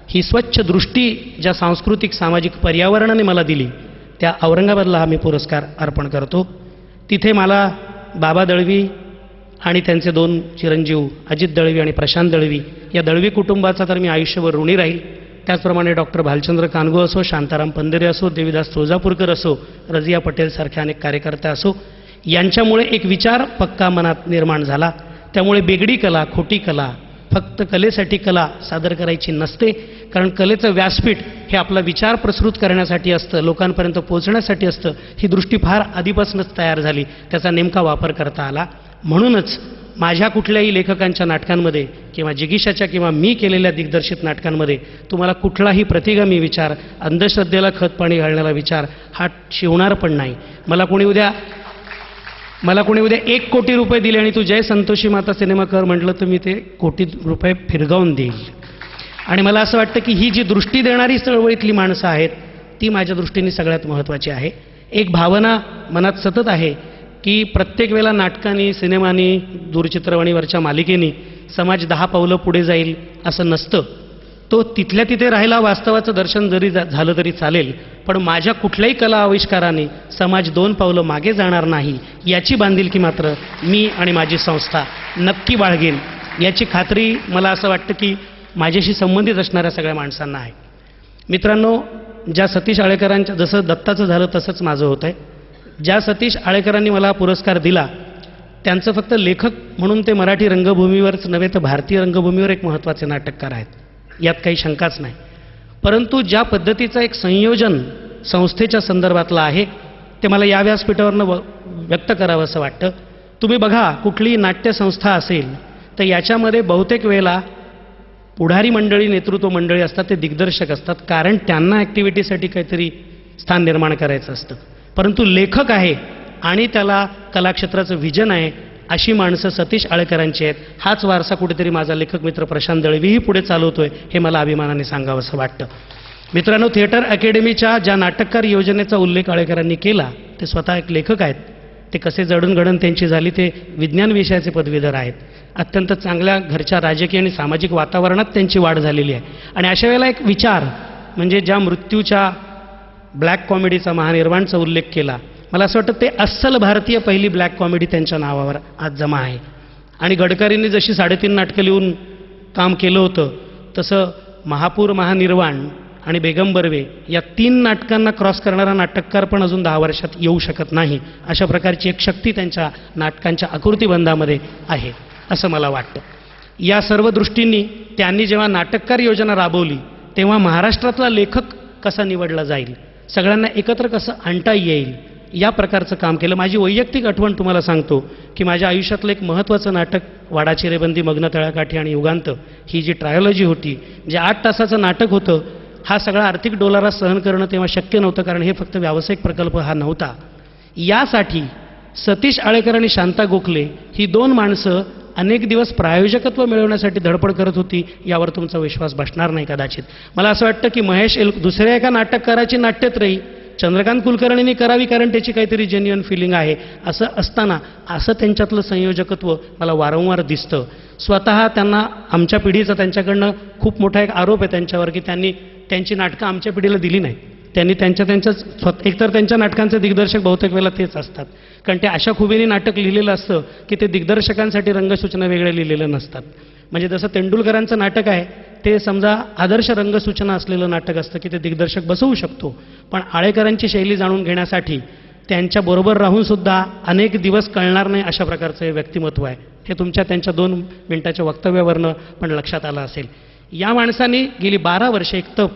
ही स्वच्छ दृष्टी ज्या सांस्कृतिक सामाजिक पर्यावरणाने मला दिली त्या औरंगाबादला हा मी पुरस्कार अर्पण करतो. तिथे मला बाबा दळवी आणि त्यांचे दोन चिरंजीव अजित दळवी आणि प्रशांत दळवी या दळवी कुटुंबाचा तर मी आयुष्यभर ऋणी राहील. त्याचप्रमाणे डॉक्टर भालचंद्र कानगो असो, शांताराम पंधरे असो, देवीदास तुळजापूरकर असो, रजिया पटेलसारखे अनेक कार्यकर्ते असो, यांच्यामुळे एक विचार पक्का मनात निर्माण झाला. त्यामुळे बेगडी कला, खोटी कला, फक्त कलेसाठी कला सादर करायची नसते. कारण कलेचं व्यासपीठ हे आपला विचार प्रसृत करण्यासाठी असतं, लोकांपर्यंत पोहोचण्यासाठी असतं. ही दृष्टी फार आधीपासूनच तयार झाली, त्याचा नेमका वापर करता आला. म्हणूनच माझ्या कुठल्याही लेखकांच्या नाटकांमध्ये किंवा जिगीषाच्या किंवा मी केलेल्या दिग्दर्शित नाटकांमध्ये तुम्हाला कुठलाही प्रतिगामी विचार, अंधश्रद्धेला खतपाणी घालणारा विचार हा शिवणार पण नाही. मला कोणी उद्या 1 कोटी रुपये दिले आणि तू जय संतोषी माता सिनेमा कर म्हटलं तर मी ते कोटी रुपये फिरगावून देईल. आणि मला असं वाटतं की ही जी दृष्टी देणारी चळवळीतली माणसं आहेत ती माझ्या दृष्टीने सगळ्यात महत्त्वाची आहे. एक भावना मनात सतत आहे की प्रत्येक वेळेला नाटकांनी, सिनेमानी, दूरचित्रवाणीवरच्या मालिकेनी समाज 10 पावलं पुढे जाईल असं नसतं. तो तिथल्या तिथे राहिला, वास्तवाचं दर्शन जरी झालं तरी चालेल, पण माझ्या कुठल्याही कला आविष्काराने समाज 2 पावलं मागे जाणार नाही याची बांधिलकी मात्र मी आणि माझी संस्था नक्की बाळगेल. याची खात्री मला असं वाटतं की माझ्याशी संबंधित असणाऱ्या सगळ्या माणसांना आहे. मित्रांनो, ज्या सतीश आळेकरांच्या, जसं दत्ताचं झालं तसंच माझं होतं आहे. ज्या सतीश आळेकरांनी मला पुरस्कार दिला त्यांचं फक्त लेखक म्हणून ते मराठी रंगभूमीवरच नव्हे तर भारतीय रंगभूमीवर एक महत्त्वाचे नाटककार आहेत, यात काही शंकाच नाही. परंतु ज्या पद्धतीचं एक संयोजन संस्थेच्या संदर्भातलं आहे ते मला या व्यासपीठावरनं व्यक्त करावं असं वाटतं. तुम्ही बघा, कुठलीही नाट्यसंस्था असेल तर याच्यामध्ये बहुतेक वेळेला पुढारी मंडळी, नेतृत्व मंडळी असतात, ते दिग्दर्शक असतात, कारण त्यांना ॲक्टिव्हिटीसाठी काहीतरी स्थान निर्माण करायचं असतं. परंतु लेखक आहे आणि त्याला कलाक्षेत्राचं व्हिजन आहे अशी माणसं सतीश आळेकरांची आहेत. हाच वारसा कुठेतरी माझा लेखक मित्र प्रशांत दळवीही पुढे चालवतोय, हे मला अभिमानाने सांगावं असं वाटतं. मित्रांनो, थिएटर अकॅडमीच्या ज्या नाटककार योजनेचा उल्लेख आळेकरांनी केला, ते स्वतः एक लेखक आहेत. ते कसे जडणघडण त्यांची झाली, ते विज्ञान विषयाचे पदवीधर आहेत. अत्यंत चांगल्या घरच्या राजकीय आणि सामाजिक वातावरणात त्यांची वाढ झालेली आहे. आणि अशा वेळेला एक विचार म्हणजे ज्या मृत्यूच्या ब्लॅक कॉमेडीचा महानिर्वाणचा उल्लेख केला, मला असं वाटतं ते अस्सल भारतीय पहिली ब्लॅक कॉमेडी त्यांच्या नावावर आज जमा आहे. आणि गडकरींनी जशी 3.5 नाटकं लिहून काम केलं होतं तसं महापूर, महानिर्वाण आणि बेगम बर्वे या 3 नाटकांना क्रॉस करणारा नाटककार पण अजून 10 वर्षात येऊ शकत नाही. अशा प्रकारची एक शक्ती त्यांच्या नाटकांच्या आकृतिबंधामध्ये आहे असं मला वाटतं. या सर्व दृष्टींनी त्यांनी जेव्हा नाटककार योजना राबवली तेव्हा महाराष्ट्रातला लेखक कसा निवडला जाईल, सगळ्यांना एकत्र कसं आणता येईल, या प्रकारचं काम केलं. माझी वैयक्तिक आठवण तुम्हाला सांगतो की माझ्या आयुष्यातलं एक महत्त्वाचं नाटक वाडाची रेबंदी, मग्न तळाकाठी आणि युगांत ही जी ट्रायोलॉजी होती, जे 8 तासाचं नाटक होतं, हा सगळा आर्थिक डोलारा सहन करणं तेव्हा शक्य नव्हतं, कारण हे फक्त व्यावसायिक प्रकल्प हा नव्हता. यासाठी सतीश आळेकर आणि शांता गोखले ही 2 माणसं अनेक दिवस प्रायोजकत्व मिळवण्यासाठी धडपड करत होती. यावर तुमचा विश्वास बसणार नाही कदाचित. मला असं वाटतं की महेश दुसऱ्या एका नाटककाराची नाट्यत्रयी चंद्रकांत कुलकर्णींनी करावी कारण त्याची काहीतरी जेन्युइन फिलिंग आहे, असं असताना असं त्यांच्यातलं संयोजकत्व मला वारंवार दिसतं. स्वतः त्यांना आमच्या पिढीचा त्यांच्याकडनं खूप मोठा एक आरोप आहे त्यांच्यावर की त्यांनी त्यांची नाटकं आमच्या पिढीला दिली नाही. त्यांनी त्यांच्याच एकतर त्यांच्या नाटकांचे दिग्दर्शक बहुतेक वेळेला तेच असतात, कारण ते अशा खुबीने नाटक लिहिलेलं असतं की ते दिग्दर्शकांसाठी रंगसूचना वेगळे लिहिलेलं नसतात. म्हणजे जसं तेंडुलकरांचं नाटक आहे ते समजा आदर्श रंगसूचना असलेलं नाटक असतं की ते दिग्दर्शक बसवू शकतो, पण आळेकरांची शैली जाणून घेण्यासाठी त्यांच्याबरोबर राहूनसुद्धा अनेक दिवस कळणार नाही अशा प्रकारचं हे व्यक्तिमत्व आहे. हे तुमच्या त्यांच्या 2 मिनिटाच्या वक्तव्यावरनं पण लक्षात आलं असेल. या माणसांनी गेली 12 वर्षे एक तप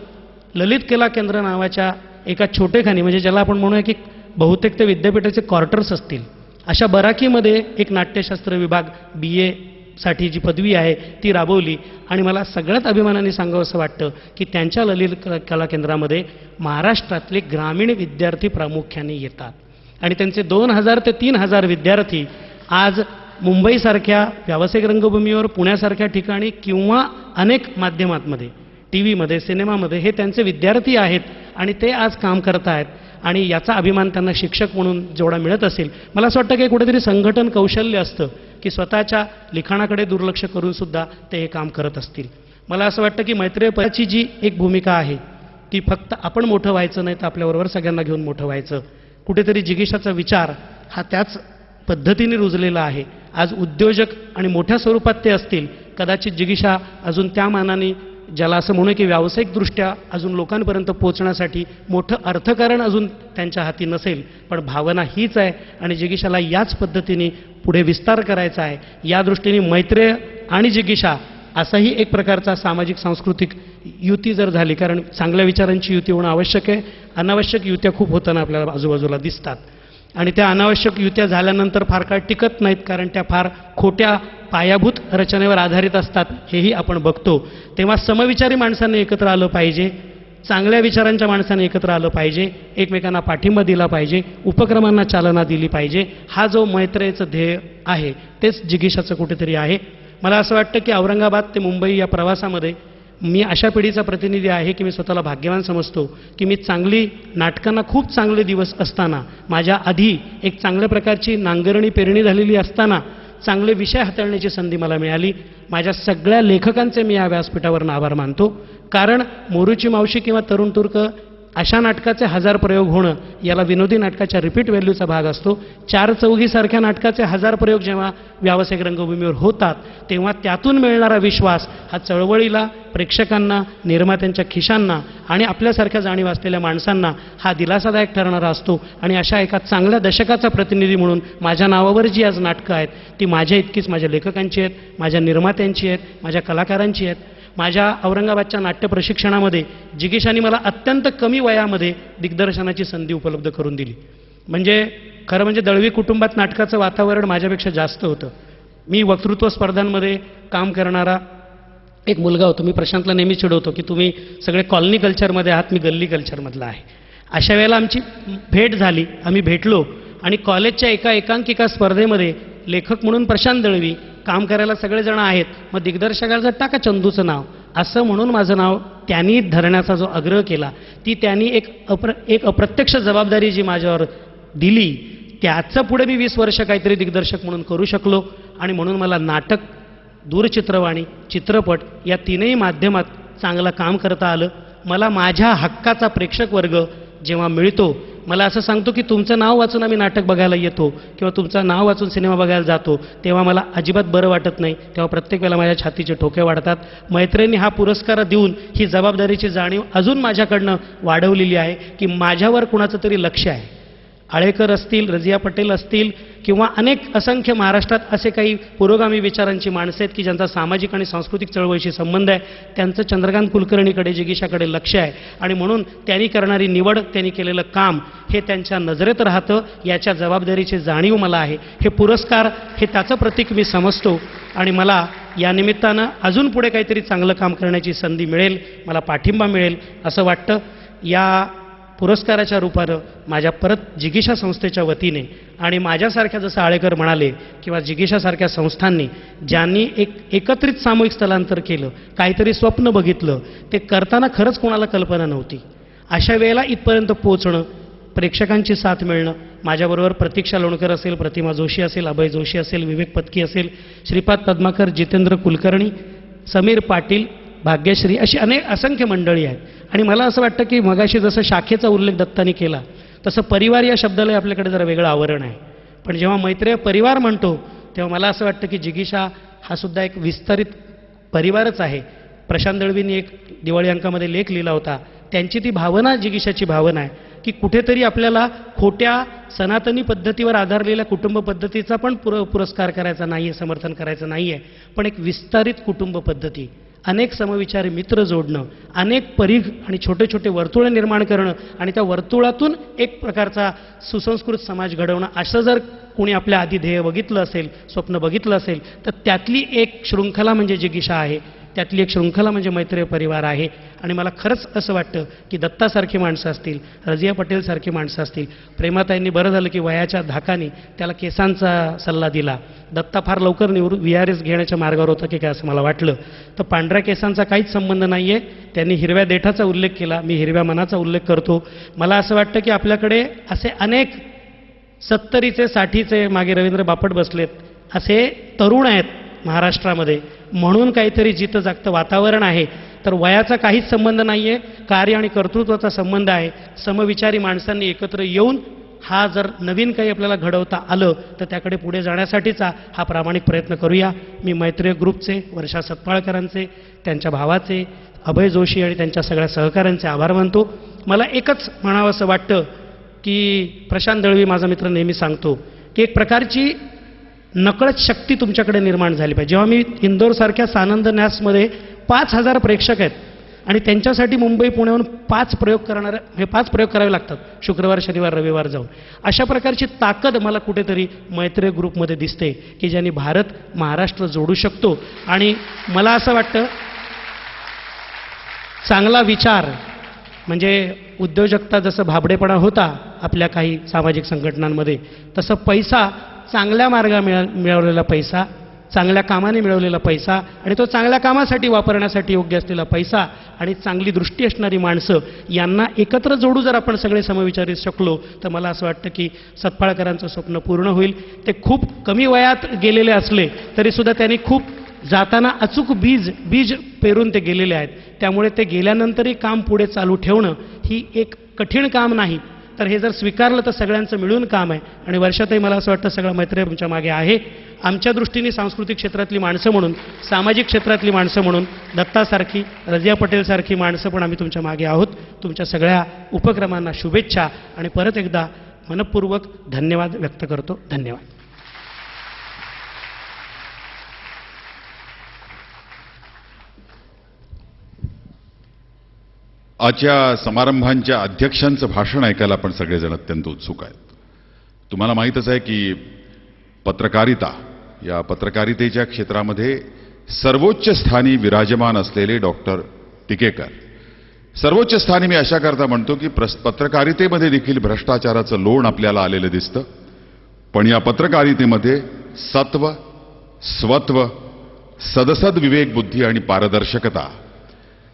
ललित कला केंद्र नावाच्या एका छोटेखानी, म्हणजे ज्याला आपण म्हणूया की बहुतेक ते विद्यापीठाचे क्वार्टर्स असतील, अशा बराकीमध्ये एक नाट्यशास्त्र विभाग BA साठी जी पदवी आहे ती राबवली. आणि मला सगळ्यात अभिमानाने सांगावं असं वाटतं की त्यांच्या ललित कला केंद्रामध्ये महाराष्ट्रातले ग्रामीण विद्यार्थी प्रामुख्याने येतात आणि त्यांचे 2000 ते 3000 विद्यार्थी आज मुंबईसारख्या व्यावसायिक रंगभूमीवर, पुण्यासारख्या ठिकाणी किंवा अनेक माध्यमांमध्ये, TV मध्ये, सिनेमामध्ये हे त्यांचे विद्यार्थी आहेत आणि ते आज काम करत आहेत. आणि याचा अभिमान त्यांना शिक्षक म्हणून जेवढा मिळत असेल, मला असं वाटतं की कुठेतरी संघटन कौशल्य असतं की स्वतःच्या लिखाणाकडे दुर्लक्ष करूनसुद्धा ते हे काम करत असतील. मला असं वाटतं की मैत्रेय परिवाराची जी एक भूमिका आहे ती फक्त आपण मोठं व्हायचं नाही तर आपल्याबरोबर सगळ्यांना घेऊन मोठं व्हायचं. कुठेतरी जिगीषाचा विचार हा त्याच पद्धतीने रुजलेला आहे. आज उद्योजक आणि मोठ्या स्वरूपात ते असतील, कदाचित जिगीषा अजून त्या मानाने ज्याला असं म्हणू की व्यावसायिकदृष्ट्या अजून लोकांपर्यंत पोहोचण्यासाठी मोठं अर्थकारण अजून त्यांच्या हाती नसेल, पण भावना हीच आहे आणि जिगीषाला याच पद्धतीने पुढे विस्तार करायचा आहे. या दृष्टीने मैत्रेय आणि जिगीषा असाही एक प्रकारचा सामाजिक सांस्कृतिक युती जर झाली, कारण चांगल्या विचारांची युती होणं आवश्यक आहे. अनावश्यक युत्या खूप होताना आपल्याला आजूबाजूला दिसतात आणि त्या अनावश्यक युत्या झाल्यानंतर फार काळ टिकत नाहीत, कारण त्या फार खोट्या पायाभूत रचनेवर आधारित असतात, हेही आपण बघतो. तेव्हा समविचारी माणसांनी एकत्र आलं पाहिजे, चांगल्या विचारांच्या माणसांनी एकत्र आलं पाहिजे, एकमेकांना पाठिंबा दिला पाहिजे, उपक्रमांना चालना दिली पाहिजे. हा जो मैत्रेयचं ध्येय आहे तेच जिगीषाचं कुठेतरी आहे. मला असं वाटतं की औरंगाबाद ते मुंबई या प्रवासामध्ये मी अशा पिढीचा प्रतिनिधी आहे की मी स्वतःला भाग्यवान समजतो की मी चांगली नाटकांना खूप चांगले दिवस असताना, माझ्या आधी एक चांगल्या प्रकारची नांगरणी पेरणी झालेली असताना चांगले विषय हाताळण्याची संधी मला मिळाली. माझ्या सगळ्या लेखकांचे मी या व्यासपीठावरून आभार मानतो, कारण मोरूची मावशी किंवा तरुण तुर्क अशा नाटकाचे 1000 प्रयोग होणं याला विनोदी नाटकाच्या रिपीट व्हॅल्यूचा भाग असतो. 4 चौघीसारख्या नाटकाचे 1000 प्रयोग जेव्हा व्यावसायिक रंगभूमीवर होतात तेव्हा त्यातून मिळणारा विश्वास हा चळवळीला, प्रेक्षकांना, निर्मात्यांच्या खिशांना आणि आपल्यासारख्या जाणीव असलेल्या माणसांना हा दिलासादायक ठरणारा असतो. आणि अशा एका चांगल्या दशकाचा प्रतिनिधी म्हणून माझ्या नावावर जी आज नाटकं आहेत ती माझ्या इतकीच माझ्या लेखकांची आहेत, माझ्या निर्मात्यांची आहेत, माझ्या कलाकारांची आहेत. माझ्या औरंगाबादच्या नाट्य प्रशिक्षणामध्ये जिगीषांनी मला अत्यंत कमी वयामध्ये दिग्दर्शनाची संधी उपलब्ध करून दिली. म्हणजे खरं म्हणजे दळवी कुटुंबात नाटकाचं वातावरण माझ्यापेक्षा जास्त होतं. मी वक्तृत्व स्पर्धांमध्ये काम करणारा एक मुलगा होतो. मी प्रशांतला नेहमी चिडवतो की तुम्ही सगळे कॉलनी कल्चरमध्ये आहात, मी गल्ली कल्चरमधला आहे. अशा वेळेला आमची भेट झाली, आम्ही भेटलो आणि कॉलेजच्या एका एकांकिका स्पर्धेमध्ये लेखक म्हणून प्रशांत दळवी, काम करायला सगळेजण आहेत, मग दिग्दर्शकाचं टाका चंदूचं नाव असं म्हणून माझं नाव त्यांनी धरण्याचा जो आग्रह केला, ती त्यांनी एक अप्रत्यक्ष जबाबदारी जी माझ्यावर दिली, त्याचं पुढे मी 20 वर्ष काहीतरी दिग्दर्शक म्हणून करू शकलो. आणि म्हणून मला नाटक, दूरचित्रवाणी, चित्रपट या 3ही माध्यमात चांगलं काम करता आलं. मला माझ्या हक्काचा प्रेक्षक वर्ग जेव्हा मिळतो, मला असं सांगतो की तुमचं नाव वाचून आम्ही नाटक बघायला येतो किंवा तुमचं नाव वाचून सिनेमा बघायला जातो, तेव्हा मला अजिबात बरं वाटत नाही. तेव्हा प्रत्येक वेळेला माझ्या छातीचे ठोके वाढतात. मैत्रिणी हा पुरस्कार देऊन ही जबाबदारीची जाणीव अजून माझ्याकडनं वाढवलेली आहे की माझ्यावर कुणाचं तरी लक्ष आहे. आळेकर असतील, रजिया पटेल असतील किंवा अनेक असंख्य महाराष्ट्रात असे काही पुरोगामी विचारांची माणसं आहेत की ज्यांचा सामाजिक आणि सांस्कृतिक चळवळीशी संबंध आहे. त्यांचं चंद्रकांत कुलकर्णीकडे, जिगीषाकडे लक्ष आहे आणि म्हणून त्यांनी करणारी निवड, त्यांनी केलेलं काम हे त्यांच्या नजरेत राहतं. याच्या जबाबदारीची जाणीव मला आहे. हे पुरस्कार हे त्याचं प्रतीक मी समजतो आणि मला या निमित्तानं अजून पुढे काहीतरी चांगलं काम करण्याची संधी मिळेल, मला पाठिंबा मिळेल असं वाटतं. या पुरस्काराच्या रूपानं माझ्या परत जिगीषा संस्थेच्या वतीने आणि माझ्यासारख्या जसं आळेकर म्हणाले किंवा जिगीषासारख्या संस्थांनी ज्यांनी एकत्रित सामूहिक स्थलांतर केलं, काहीतरी स्वप्न बघितलं, ते करताना खरंच कोणाला कल्पना नव्हती. अशा वेळेला इथपर्यंत पोहोचणं प्रेक्षकांची साथ मिळणं, माझ्याबरोबर प्रतीक्षा लोणकर असेल, प्रतिमा जोशी असेल, अभय जोशी असेल, विवेक पत्की असेल, श्रीपाद पद्माकर, जितेंद्र कुलकर्णी, समीर पाटील, भाग्यश्री, अशी असंख्य मंडळी आहेत. आणि मला असं वाटतं की मगाशी जसं शाखेचा उल्लेख दत्तानी केला तसं परिवार या शब्दाला आपल्याकडे जरा वेगळं आवरण आहे. पण जेव्हा मैत्रेय परिवार म्हणतो तेव्हा मला असं वाटतं की जिगीषा हा सुद्धा एक विस्तारित परिवारच आहे. प्रशांत दळवींनी एक दिवाळी अंकामध्ये लेख लिहिला होता, त्यांची ती भावना जिगीषाची भावना आहे की कुठेतरी आपल्याला खोट्या सनातनी पद्धतीवर आधारलेल्या कुटुंब पद्धतीचा पण पुरस्कार करायचा नाही आहे, समर्थन करायचं नाही आहे, पण एक विस्तारित कुटुंब पद्धती, अनेक समविचारी मित्र जोडणं, अनेक परीघ आणि छोटे छोटे वर्तुळे निर्माण करणं आणि त्या वर्तुळातून एक प्रकारचा सुसंस्कृत समाज घडवणं, असं जर कोणी आपल्या आधी ध्येय बघितलं असेल, स्वप्न बघितलं असेल, तर त्यातली एक शृंखला म्हणजे जिगीषा आहे, त्यातली एक शृंखला म्हणजे मैत्रेय परिवार आहे. आणि मला खरंच असं वाटतं की दत्तासारखी माणसं असतील, रजिया पटेलसारखी माणसं असतील, प्रेमाताईंनी बरं झालं की वयाच्या धाकाने त्याला केसांचा सल्ला दिला. दत्ता फार लवकर VRS घेण्याच्या मार्गावर होता की काय असं मला वाटलं. तर पांढऱ्या केसांचा काहीच संबंध नाही आहे. त्यांनी हिरव्या देठाचा उल्लेख केला, मी हिरव्या मनाचा उल्लेख करतो. मला असं वाटतं की आपल्याकडे असे अनेक 70चे 60चे, मागे रवींद्र बापट बसलेत, असे तरुण आहेत महाराष्ट्रामध्ये, म्हणून काहीतरी जितं जागतं वातावरण आहे. तर वयाचा काहीच संबंध नाही आहे, कार्य आणि कर्तृत्वाचा संबंध आहे. समविचारी माणसांनी एकत्र येऊन हा जर नवीन काही आपल्याला घडवता आलं तर त्याकडे पुढे जाण्यासाठीचा हा प्रामाणिक प्रयत्न करूया. मी मैत्रेय ग्रुपचे, वर्षा सतपाळकरांचे, त्यांच्या भावाचे, अभय जोशी आणि त्यांच्या सगळ्या सहकाऱ्यांचे आभार मानतो. मला एकच म्हणावं असं वाटतं की प्रशांत दळवी माझा मित्र नेहमी सांगतो की एक प्रकारची नकळत शक्ती तुमच्याकडे निर्माण झाली पाहिजे. जेव्हा मी इंदोरसारख्या सानंद न्यासमध्ये 5,000 प्रेक्षक आहेत आणि त्यांच्यासाठी मुंबई पुण्याहून 5 प्रयोग करावे लागतात, शुक्रवार शनिवार रविवार जाऊन, अशा प्रकारची ताकद मला कुठेतरी मैत्रेय ग्रुपमध्ये दिसते की ज्यांनी भारत महाराष्ट्र जोडू शकतो. आणि मला असं वाटतं चांगला विचार म्हणजे उद्योजकता, जसं भाबडेपणा होता आपल्या काही सामाजिक संघटनांमध्ये, तसं पैसा, चांगल्या मार्गाने मिळवलेला पैसा, चांगल्या कामाने मिळवलेला पैसा आणि तो चांगल्या कामासाठी वापरण्यासाठी योग्य असलेला पैसा आणि चांगली दृष्टी असणारी माणसं यांना एकत्र जोडू जर आपण सगळे समविचारी शकलो तर मला असं वाटतं की सतपाळकरांचं स्वप्न पूर्ण होईल. ते खूप कमी वयात गेलेले असले तरीसुद्धा त्यांनी खूप जाताना अचूक बीज पेरून ते गेलेले आहेत. त्यामुळे ते गेल्यानंतरही काम पुढे चालू ठेवणं ही एक कठीण काम नाही, तर हे जर स्वीकारलं तर सगळ्यांचं मिळून काम आहे. आणि वर्षातही मला असं वाटतं सगळं मैत्रेय तुमच्या मागे आहे. आमच्या दृष्टीने सांस्कृतिक क्षेत्रातली माणसं म्हणून, सामाजिक क्षेत्रातली माणसं म्हणून दत्तासारखी, रजिया पटेलसारखी माणसं पण आम्ही तुमच्या मागे आहोत. तुमच्या सगळ्या उपक्रमांना शुभेच्छा आणि परत एकदा मनपूर्वक धन्यवाद व्यक्त करतो. धन्यवाद. आजच्या समारंभांच्या अध्यक्षांचं भाषण ऐकायला आपण सगळेजण अत्यंत उत्सुक आहेत. तुम्हाला माहीतच आहे की पत्रकारिता, या पत्रकारितेच्या क्षेत्रामध्ये सर्वोच्च स्थानी विराजमान असलेले डॉक्टर टिकेकर, सर्वोच्च स्थानी मी अशा करता म्हणतो की पत्रकारितेमध्ये देखील भ्रष्टाचाराचं लोण आपल्याला आलेलं दिसतं, पण या पत्रकारितेमध्ये सत्व, स्वत्व, सदसद विवेक, बुद्धी आणि पारदर्शकता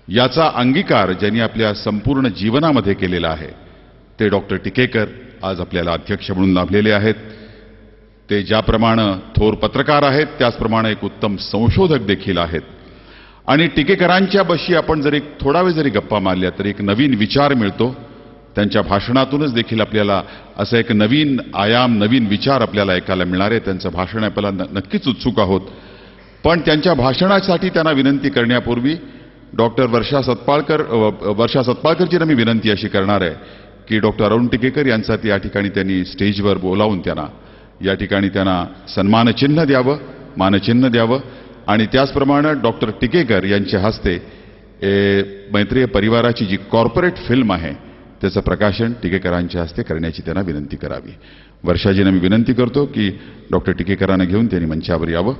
याचा अंगीकार ज्यांनी आपल्या संपूर्ण जीवनामध्ये केलेला आहे ते डॉक्टर टिकेकर आज आपल्याला अध्यक्ष म्हणून लाभलेले आहेत. ते ज्याप्रमाणे थोर पत्रकार आहेत त्याचप्रमाणे एक उत्तम संशोधक देखील आहेत. आणि टिकेकरांच्या बशी आपण जर एक थोडा वेळ जरी गप्पा मारल्या तर एक नवीन विचार मिळतो. त्यांच्या भाषणातूनच देखील आपल्याला असं एक नवीन आयाम, नवीन विचार आपल्याला ऐकायला मिळणार आहे. त्यांचं भाषण आपल्याला नक्कीच उत्सुक आहोत. पण त्यांच्या भाषणासाठी त्यांना विनंती करण्यापूर्वी डॉक्टर वर्षा सतपाळकरची मी विनंती अशी करणार आहे की डॉक्टर अरुण टिकेकर यांचा या ठिकाणी त्यांनी स्टेजवर बोलावून त्यांना या ठिकाणी त्यांना सन्मानचिन्ह द्यावं, मानचिन्ह द्यावं. आणि त्याचप्रमाणे डॉक्टर टिकेकर यांच्या हस्ते मैत्रेय परिवाराची जी कॉर्पोरेट फिल्म आहे त्याचं प्रकाशन टिकेकरांच्या हस्ते करण्याची त्यांना विनंती करावी. वर्षाजींना मी विनंती करतो की डॉक्टर टिकेकरांना घेऊन त्यांनी मंचावर यावं.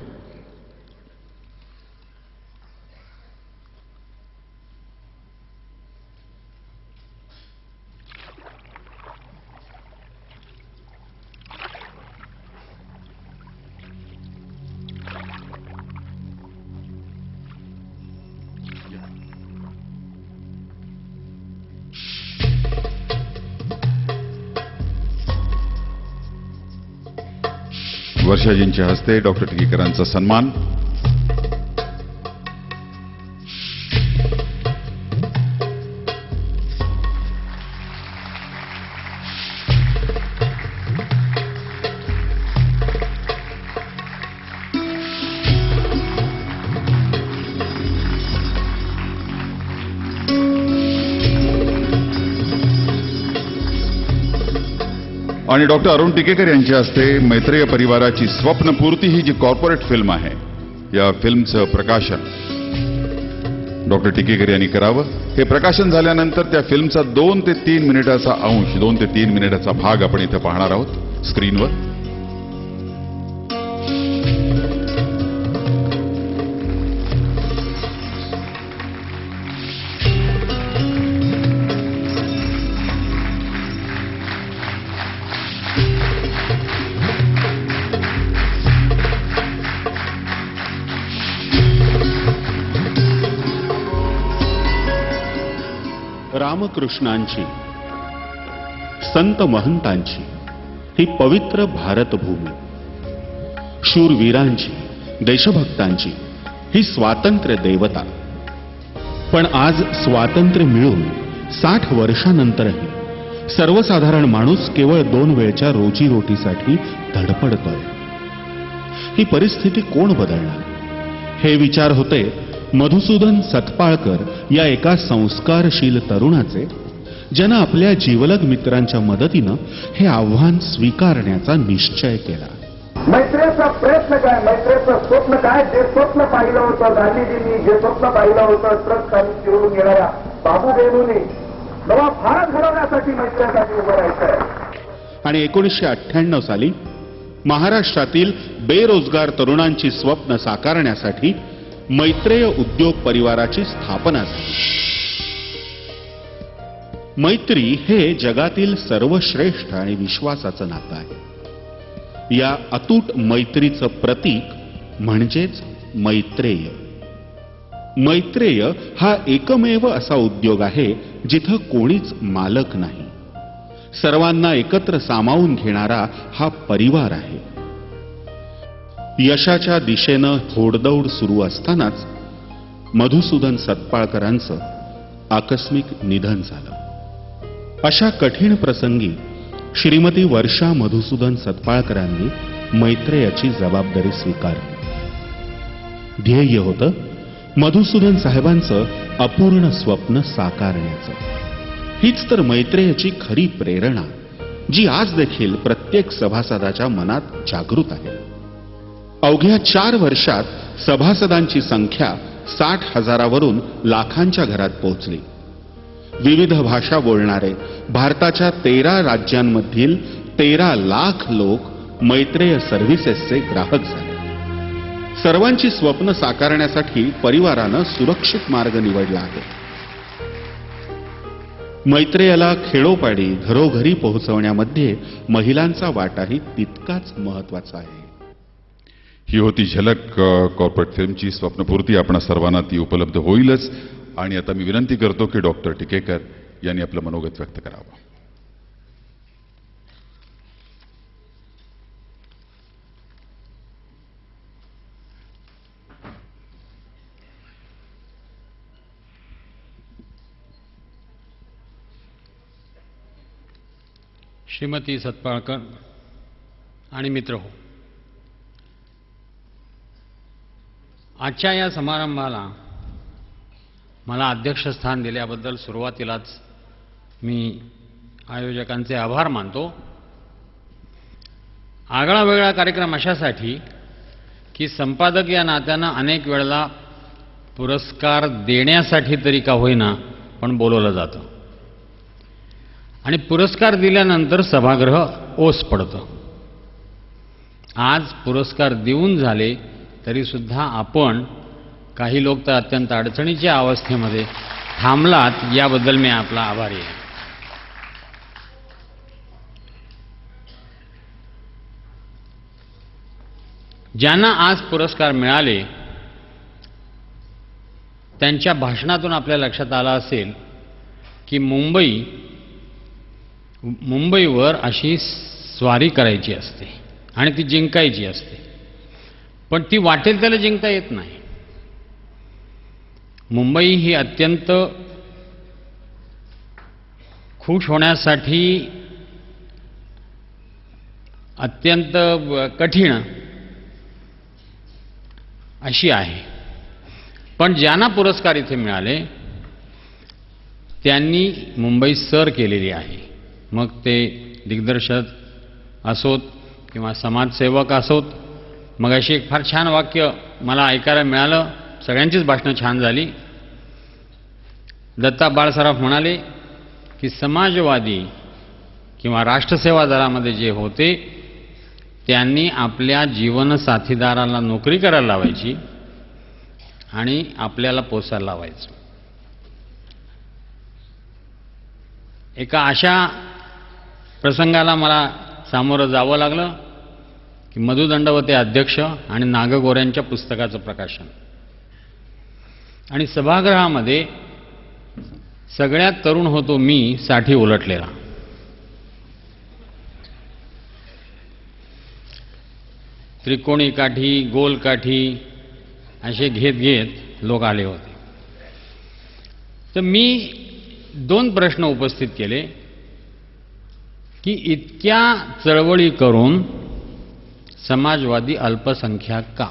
वर्षाजींच्या हस्ते डॉक्टर टिकेकरांचा सन्मान. आणि डॉक्टर अरुण टिकेकर यांच्या हस्ते मैत्रेय परिवाराची स्वप्नपूर्ती ही जी कॉर्पोरेट फिल्म आहे, या फिल्मचं प्रकाशन डॉक्टर टिकेकर यांनी करावं. हे प्रकाशन झाल्यानंतर त्या फिल्मचा 2 ते 3 मिनिटाचा अंश, 2 ते 3 मिनिटाचा भाग आपण इथं पाहणार आहोत स्क्रीनवर. रामकृष्णांची, संत महंतांची ही पवित्र भारतभूमी, शूरवीरांची, देशभक्तांची ही स्वातंत्र्य देवता. पण आज स्वातंत्र्य मिळून 60 वर्षानंतरही सर्वसाधारण माणूस केवळ 2 वेळच्या रोजीरोटीसाठी धडपडतोय. ही परिस्थिती कोण बदलणार? हे विचार होते मधुसूदन सतपाळकर या एका संस्कारशील तरुणाचे, ज्यानं आपल्या जीवलग मित्रांच्या मदतीनं हे आव्हान स्वीकारण्याचा निश्चय केला. मैत्रेचा प्रयत्न काय, मैत्रेचं स्वप्न काय? जे स्वप्न पाहिलं होतं गांधीजींनी, जे स्वप्न पाहिलं होतं ट्रक खाली चिरून येणाऱ्या बाबूबेनूंनी, नवा भारत घडवण्यासाठी मैत्रेसाठी उभं राहायचंय. आणि 1998 साली महाराष्ट्रातील बेरोजगार तरुणांची स्वप्न साकारण्यासाठी मैत्रेय उद्योग परिवाराची स्थापना झाली. मैत्री हे जगातील सर्वश्रेष्ठ आणि विश्वासाचं नातं आहे. या अतूट मैत्रीचं प्रतीक म्हणजेच मैत्रेय. मैत्रेय हा एकमेव असा उद्योग आहे जिथं कोणीच मालक नाही. सर्वांना एकत्र सामावून घेणारा हा परिवार आहे. यशाच्या दिशेनं घोडदौड सुरू असतानाच मधुसूदन सतपाळकरांचं आकस्मिक निधन झालं. अशा कठीण प्रसंगी श्रीमती वर्षा मधुसूदन सतपाळकरांनी मैत्रेयाची जबाबदारी स्वीकारली. ध्येय होतं मधुसूदन साहेबांचं अपूर्ण स्वप्न साकारण्याचं. हीच तर मैत्रेयाची खरी प्रेरणा, जी आज देखील प्रत्येक सभासदाच्या मनात जागृत आहे. अवघ्या 4 वर्षात सभासदांची संख्या 60,000वरून लाखांच्या घरात पोहोचली. विविध भाषा बोलणारे भारताच्या 13 राज्यांमधील 13 लाख लोक मैत्रेय सर्व्हिसेसचे ग्राहक झाले. सर्वांची स्वप्न साकारण्यासाठी परिवारानं सुरक्षित मार्ग निवडला आहे. मैत्रेयाला खेडोपाडी घरोघरी पोहोचवण्यामध्ये महिलांचा वाटाही तितकाच महत्वाचा आहे. ही होती झलक कॉर्पोरेट फिल्मची स्वप्नपूर्ती. आपण सर्वांना ती उपलब्ध होईलच. आणि आता मी विनंती करतो की डॉक्टर टिकेकर यांनी आपलं मनोगत व्यक्त करावं. श्रीमती सतपाळकर आणि मित्रहो, आजच्या या समारंभाला मला अध्यक्षस्थान दिल्याबद्दल सुरुवातीलाच मी आयोजकांचे आभार मानतो. आगळा वेगळा कार्यक्रम अशासाठी की संपादक या नात्यानं अनेक वेळेला पुरस्कार देण्यासाठी तरी का होईना पण बोलवलं जातं आणि पुरस्कार दिल्यानंतर सभागृह ओस पडतं. आज पुरस्कार देऊन झाले तरी सुद्धा आपण काही लोक तर अत्यंत अडचणीच्या अवस्थेमध्ये थांबलात, याबद्दल मी आपला आभारी आहे. ज्यांना आज पुरस्कार मिळाले त्यांच्या भाषणातून आपल्या लक्षात आलं असेल की मुंबईवर अशी स्वारी करायची असते आणि ती जिंकायची असते, पण ती वाटेल त्याला जिंकता येत नाही. मुंबई ही अत्यंत खुश होण्यासाठी अत्यंत कठीण अशी आहे. पण ज्यांना पुरस्कार इथे मिळाले त्यांनी मुंबई सर केलेली आहे. मग ते दिग्दर्शक असोत किंवा समाजसेवक असोत. मग अशी एक फार छान वाक्य मला ऐकायला मिळालं. सगळ्यांचीच भाषणं छान झाली. दत्ता बाळसराफ म्हणाले की समाजवादी किंवा राष्ट्रसेवा दलामध्ये जे होते त्यांनी आपल्या जीवनसाथीदाराला नोकरी करायला लावायची आणि आपल्याला पोसायला लावायचं. एका अशा प्रसंगाला मला सामोरं जावं लागलं की मधुदंडवते अध्यक्ष आणि नागगोऱ्यांच्या पुस्तकाचं प्रकाशन, आणि सभागृहामध्ये सगळ्यात तरुण होतो मी, 60 उलटलेला. त्रिकोणी काठी, गोल काठी असे घेत घेत लोक आले होते. तर मी 2 प्रश्न उपस्थित केले की इतक्या चळवळी करून समाजवादी अल्पसंख्याक का?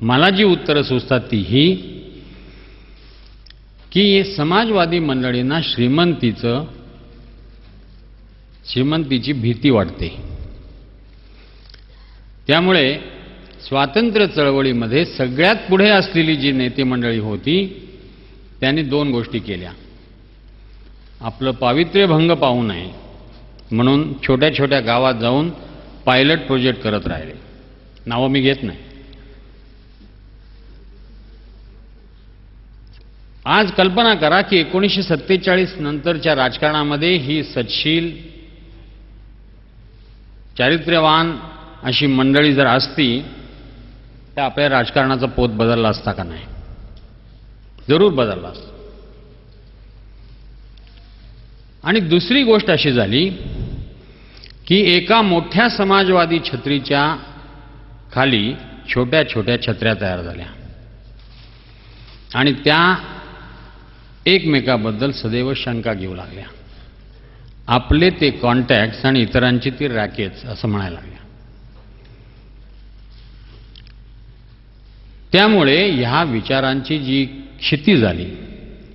मला जी उत्तरं सुचतात ती ही की समाजवादी मंडळींना श्रीमंतीची भीती वाटते. त्यामुळे स्वातंत्र्य चळवळीमध्ये सगळ्यात पुढे असलेली जी नेते मंडळी होती त्यांनी 2 गोष्टी केल्या. आपलं पावित्र्य भंग पाहू नये म्हणून छोट्या छोट्या गावात जाऊन पायलट प्रोजेक्ट करत राहिले. नावं मी घेत नाही. आज कल्पना करा की 1947 नंतरच्या राजकारणामध्ये ही सत्शील चारित्र्यवान अशी मंडळी जर असती तर आपल्या राजकारणाचा पोत बदलला असता का नाही? जरूर बदलला असता. आणि दुसरी गोष्ट अशी झाली की एका मोठ्या समाजवादी छत्रीच्या खाली छोट्या छोट्या छत्र्या तयार झाल्या आणि त्या एकमेकाबद्दल सदैव शंका घेऊ लागल्या. आपले ते कॉन्टॅक्ट्स आणि इतरांची ती रॅकेट्स असं म्हणायला लागल्या. त्यामुळे ह्या विचारांची जी क्षिती झाली,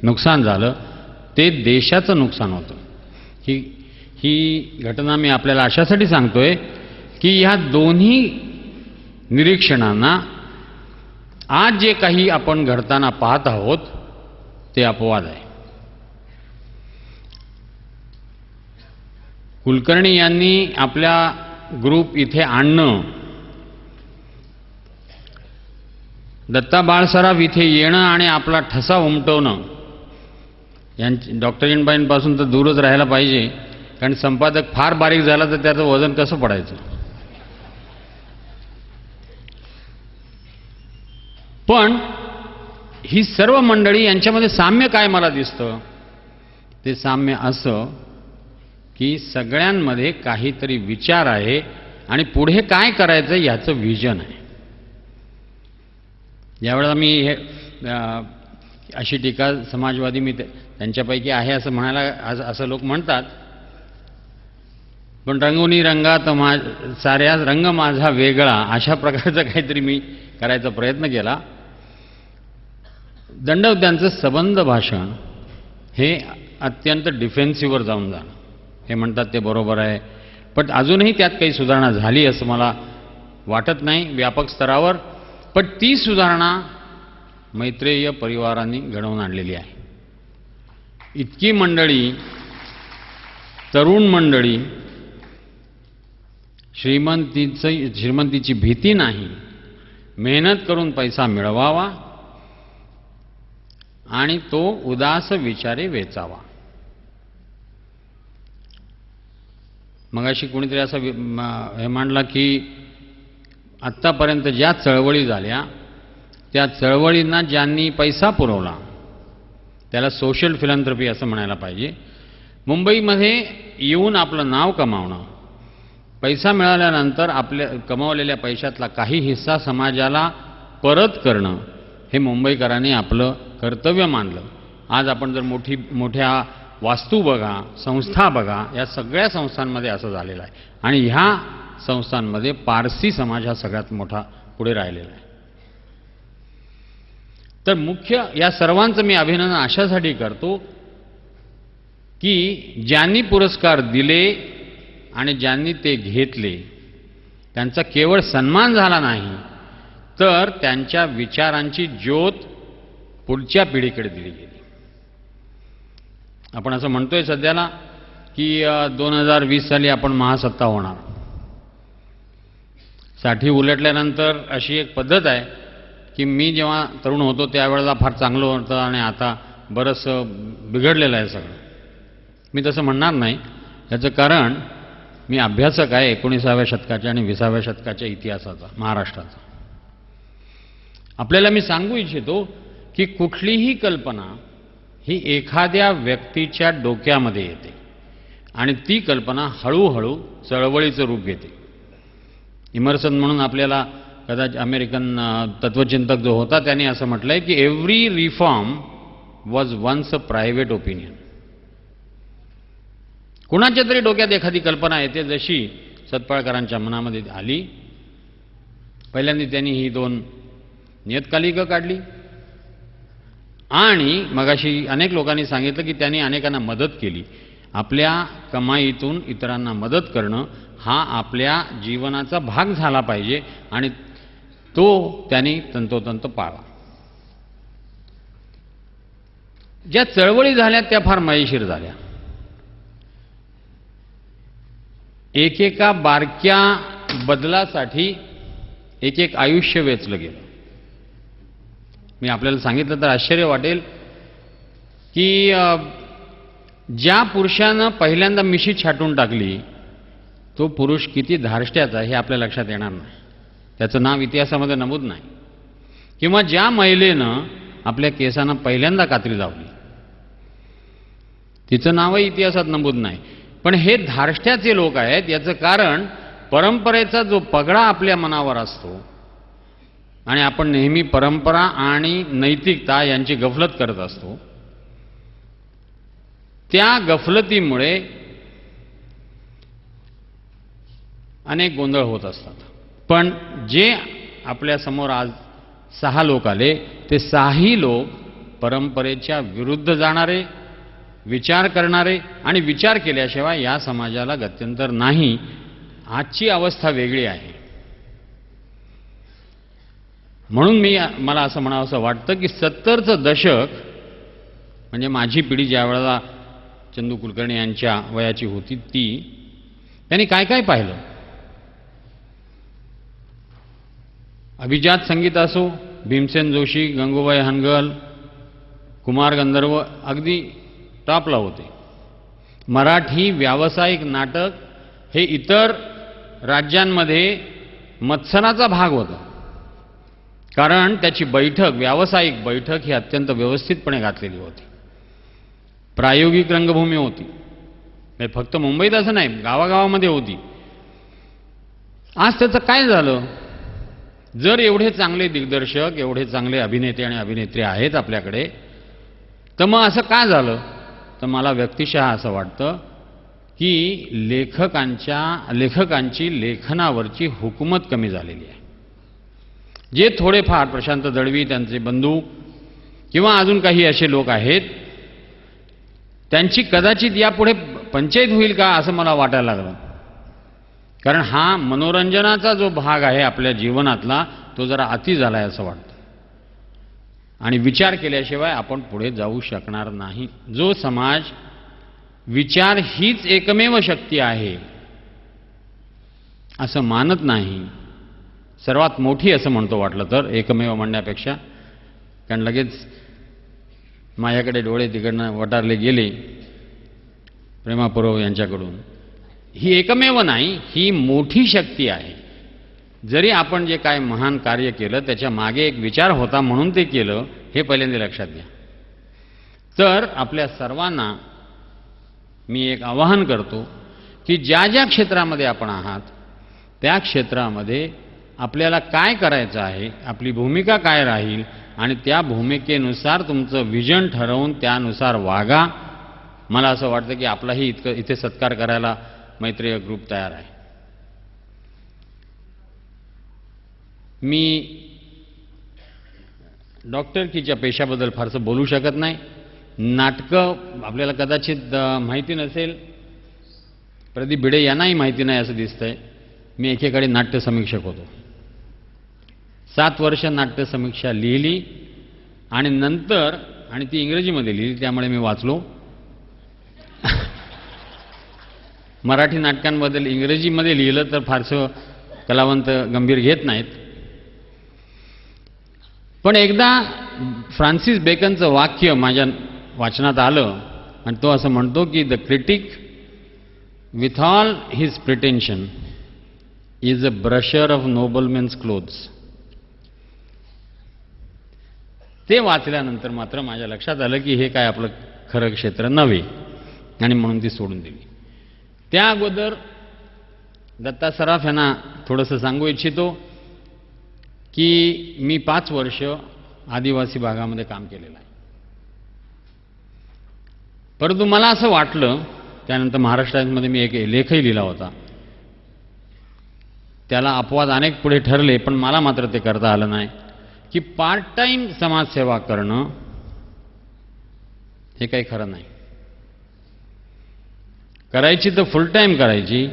नुकसान झालं, ते देशाचं नुकसान होतं. ही घटना मी आपल्याला अशासाठी सांगतोय की ह्या दोन्ही निरीक्षणांना आज जे काही आपण घडताना पाहत आहोत ते अपवाद आहे. कुलकर्णी यांनी आपल्या ग्रुप इथे आणणं, दत्ता बाळसराफ इथे येणं आणि आपला ठसा उमटवणं, यांची डॉक्टरीनबाईंपासून तर दूरच राहायला पाहिजे, कारण संपादक फार बारीक झाला तर त्याचं वजन कसं पडायचं. पण ही सर्व मंडळी यांच्यामध्ये साम्य काय मला दिसतं? ते साम्य असं की सगळ्यांमध्ये काहीतरी विचार आहे आणि पुढे काय करायचं याचं व्हिजन आहे. यावेळेला मी हे अशी टीका समाजवादी मी त्यांच्यापैकी आहे असं म्हणायला असं लोक म्हणतात, पण रंगोनी रंगात साऱ्या रंग माझा वेगळा अशा प्रकारचं काहीतरी मी करायचा प्रयत्न केला. दंडवत्यांचं सबंध भाषण हे अत्यंत डिफेन्सिव्हवर जाऊन जाणं, हे म्हणतात ते बरोबर आहे, पण अजूनही त्यात काही सुधारणा झाली असं मला वाटत नाही व्यापक स्तरावर. पण ती सुधारणा मैत्रेय परिवारांनी घडवून आणलेली आहे. इतकी मंडळी, तरुण मंडळी, श्रीमंतीची भीती नाही, मेहनत करून पैसा मिळवावा आणि तो उदास विचारे वेचावा. मगाशी कोणीतरी असं हे मांडलं की आत्तापर्यंत ज्या चळवळी झाल्या त्या चळवळींना ज्यांनी पैसा पुरवला त्याला सोशल फिलॅन्थ्रपी असं म्हणायला पाहिजे. मुंबईमध्ये येऊन आपलं नाव कमावणं पैसा मिळाल्यानंतर आपल्या कमावलेल्या पैशातला काही हिस्सा समाजाला परत करणं हे मुंबईकरांनी आपलं कर्तव्य मानलं. आज आपण जर मोठ्या वास्तू बघा, संस्था बघा, या सगळ्या संस्थांमध्ये असं झालेलं आहे. आणि ह्या संस्थांमध्ये पारसी समाज हा सगळ्यात मोठा पुढे राहिलेला आहे. तर मुख्य या सर्वांचं मी अभिनंदन अशासाठी करतो की ज्यांनी पुरस्कार दिले आणि ज्यांनी ते घेतले त्यांचा केवळ सन्मान झाला नाही, तर त्यांच्या विचारांची ज्योत पुढच्या पिढीकडे दिली गेली. आपण असं म्हणतोय सध्याला की 2020 साली आपण महासत्ता होणार. 60 उलटल्यानंतर अशी एक पद्धत आहे की मी जेव्हा तरुण होतो त्यावेळेला फार चांगलं होतं आणि आता बरंचसं बिघडलेलं आहे सगळं. मी तसं म्हणणार नाही. याचं कारण मी अभ्यासक आहे 19व्या शतकाच्या आणि 20व्या शतकाच्या इतिहासाचा, महाराष्ट्राचा. आपल्याला मी सांगू इच्छितो की कुठलीही कल्पना ही एखाद्या व्यक्तीच्या डोक्यामध्ये येते आणि ती कल्पना हळूहळू चळवळीचं रूप घेते. इमर्सन म्हणून आपल्याला कदाचित अमेरिकन तत्वचिंतक जो होता त्याने असं म्हटलंय की every reform was once a private opinion. कुणाच्या तरी डोक्यात एखादी कल्पना येते, जशी सतपाळकरांच्या मनामध्ये आली. पहिल्यांदा त्यांनी ही 2 नियतकालिकं काढली आणि मगाशी अनेक लोकांनी सांगितलं की त्यांनी अनेकांना मदत केली. आपल्या कमाईतून इतरांना मदत करणं हा आपल्या जीवनाचा भाग झाला पाहिजे आणि तो त्यांनी तंतोतंत पाळला. ज्या चळवळी झाल्या त्या फार मजेशीर झाल्या. एकेका बारक्या बदलासाठी एक आयुष्य वेचलं गेलं. मी आपल्याला सांगितलं तर आश्चर्य वाटेल की ज्या पुरुषानं पहिल्यांदा मिशी छाटून टाकली तो पुरुष किती धार्ष्ट्याचा हे आपल्या लक्षात येणार नाही. त्याचं नाव इतिहासामध्ये नमूद नाही. किंवा ज्या महिलेनं आपल्या केसांना पहिल्यांदा कात्री लावली तिचं नावही इतिहासात नमूद नाही. पण हे धार्ष्ट्याचे लोक आहेत. याचं कारण परंपरेचा जो पगडा आपल्या मनावर असतो आणि आपण नेहमी परंपरा आणि नैतिकता यांची गफलत करत असतो, त्या गफलतीमुळे अनेक गोंधळ होत असतात. पण जे आपल्या समोर आज 6 लोक आले ते 6ही लोक परंपरेच्या विरुद्ध जाणारे, विचार करणारे आणि विचार केल्याशिवाय या समाजाला गत्यंतर नाही. आजची अवस्था वेगळी आहे. म्हणून मला असं म्हणावंसं वाटतं की 70चं दशक म्हणजे माझी पिढी ज्या वेळेला चंदू कुलकर्णी यांच्या वयाची होती त्यांनी काय काय पाहिलं. अभिजात संगीत असो, भीमसेन जोशी, गंगूबाई हनगल, कुमार गंधर्व अगदी टॉपला होते. मराठी व्यावसायिक नाटक हे इतर राज्यांमध्ये मत्सराचा भाग होतं, कारण त्याची बैठक, व्यावसायिक बैठक ही अत्यंत व्यवस्थितपणे घातलेली होती. प्रायोगिक रंगभूमी होती. म्हणजे फक्त मुंबईत असं नाही, गावागावामध्ये होती. आज त्याचं काय झालं? जर एवढे चांगले दिग्दर्शक, एवढे चांगले अभिनेते आणि अभिनेत्री आहेत आपल्याकडे, तर मग असं का झालं? तर मला व्यक्तिशः असं वाटतं की लेखकांची लेखनावरची हुकूमत कमी झालेली आहे. जे थोडेफार प्रशांत दळवी, त्यांचे बंधू किंवा अजून काही असे लोक आहेत, त्यांची कदाचित यापुढे पंचायत होईल का असं मला वाटायला लागलं. कारण हा मनोरंजनाचा जो भाग आहे आपल्या जीवनातला तो जरा अति झाला आहे असं वाटतं. आणि विचार केल्याशिवाय आपण पुढे जाऊ शकणार नाही. जो समाज विचार हीच एकमेव शक्ती आहे असं मानत नाही, सर्वात मोठी असं म्हणतो वाटलं तर, एकमेव म्हणण्यापेक्षा, कारण लगेच माझ्याकडे डोळे तिकडनं वटारले गेले प्रेमा पुरव यांच्याकडून. ही एकमेव नाही, ही मोठी शक्ती आहे. जरी आपण जे काय महान कार्य केलं त्याच्या मागे एक विचार होता म्हणून ते केलं, हे पहिल्यांदा लक्षात घ्या. तर आपल्या सर्वांना मी एक आवाहन करतो की ज्या ज्या क्षेत्रामध्ये आपण आहात त्या क्षेत्रामध्ये आपल्याला काय करायचं आहे, आपली भूमिका काय राहील आणि त्या भूमिकेनुसार तुमचं विजन ठरवून त्यानुसार वागा. मला असं वाटतं की आपलाही इथे सत्कार करायला मैत्रीय ग्रुप तयार आहे. मी डॉक्टरकीच्या पेशाबद्दल फारसं बोलू शकत नाही. नाटकं आपल्याला कदाचित माहिती नसेल, प्रदीप भिडे यांनाही माहिती नाही असं दिसतंय. मी एकेकाळी नाट्य समीक्षक होतो. 7 वर्ष नाट्य समीक्षा लिहिली आणि नंतर आणि ती इंग्रजीमध्ये लिहिली, त्यामुळे मी वाचलो. मराठी नाटकांबद्दल इंग्रजीमध्ये लिहिलं तर फारसं कलावंत गंभीर घेत नाहीत. पण एकदा फ्रान्सिस बेकनचं वाक्य माझ्या वाचनात आलं आणि तो असं म्हणतो की the critic with all his pretension is a brusher of noblemen's clothes. ते वाचल्यानंतर मात्र माझ्या लक्षात आलं की हे काय आपलं खरं क्षेत्र नव्हे आणि म्हणून ती सोडून दिली. त्या अगोदर दत्ता सराफ यांना थोडंसं सांगू इच्छितो की मी 5 वर्ष आदिवासी भागामध्ये काम केलेलं आहे. परंतु मला असं वाटलं, त्यानंतर महाराष्ट्र टाइम्समध्ये मी एक लेखही लिहिला होता, त्याला अपवाद अनेक पुढे ठरले पण मला मात्र ते करता आलं नाही, की पार्ट टाइम समाजसेवा करणं हे काही खरं नाही. करायची तर फुल टाइम करायची,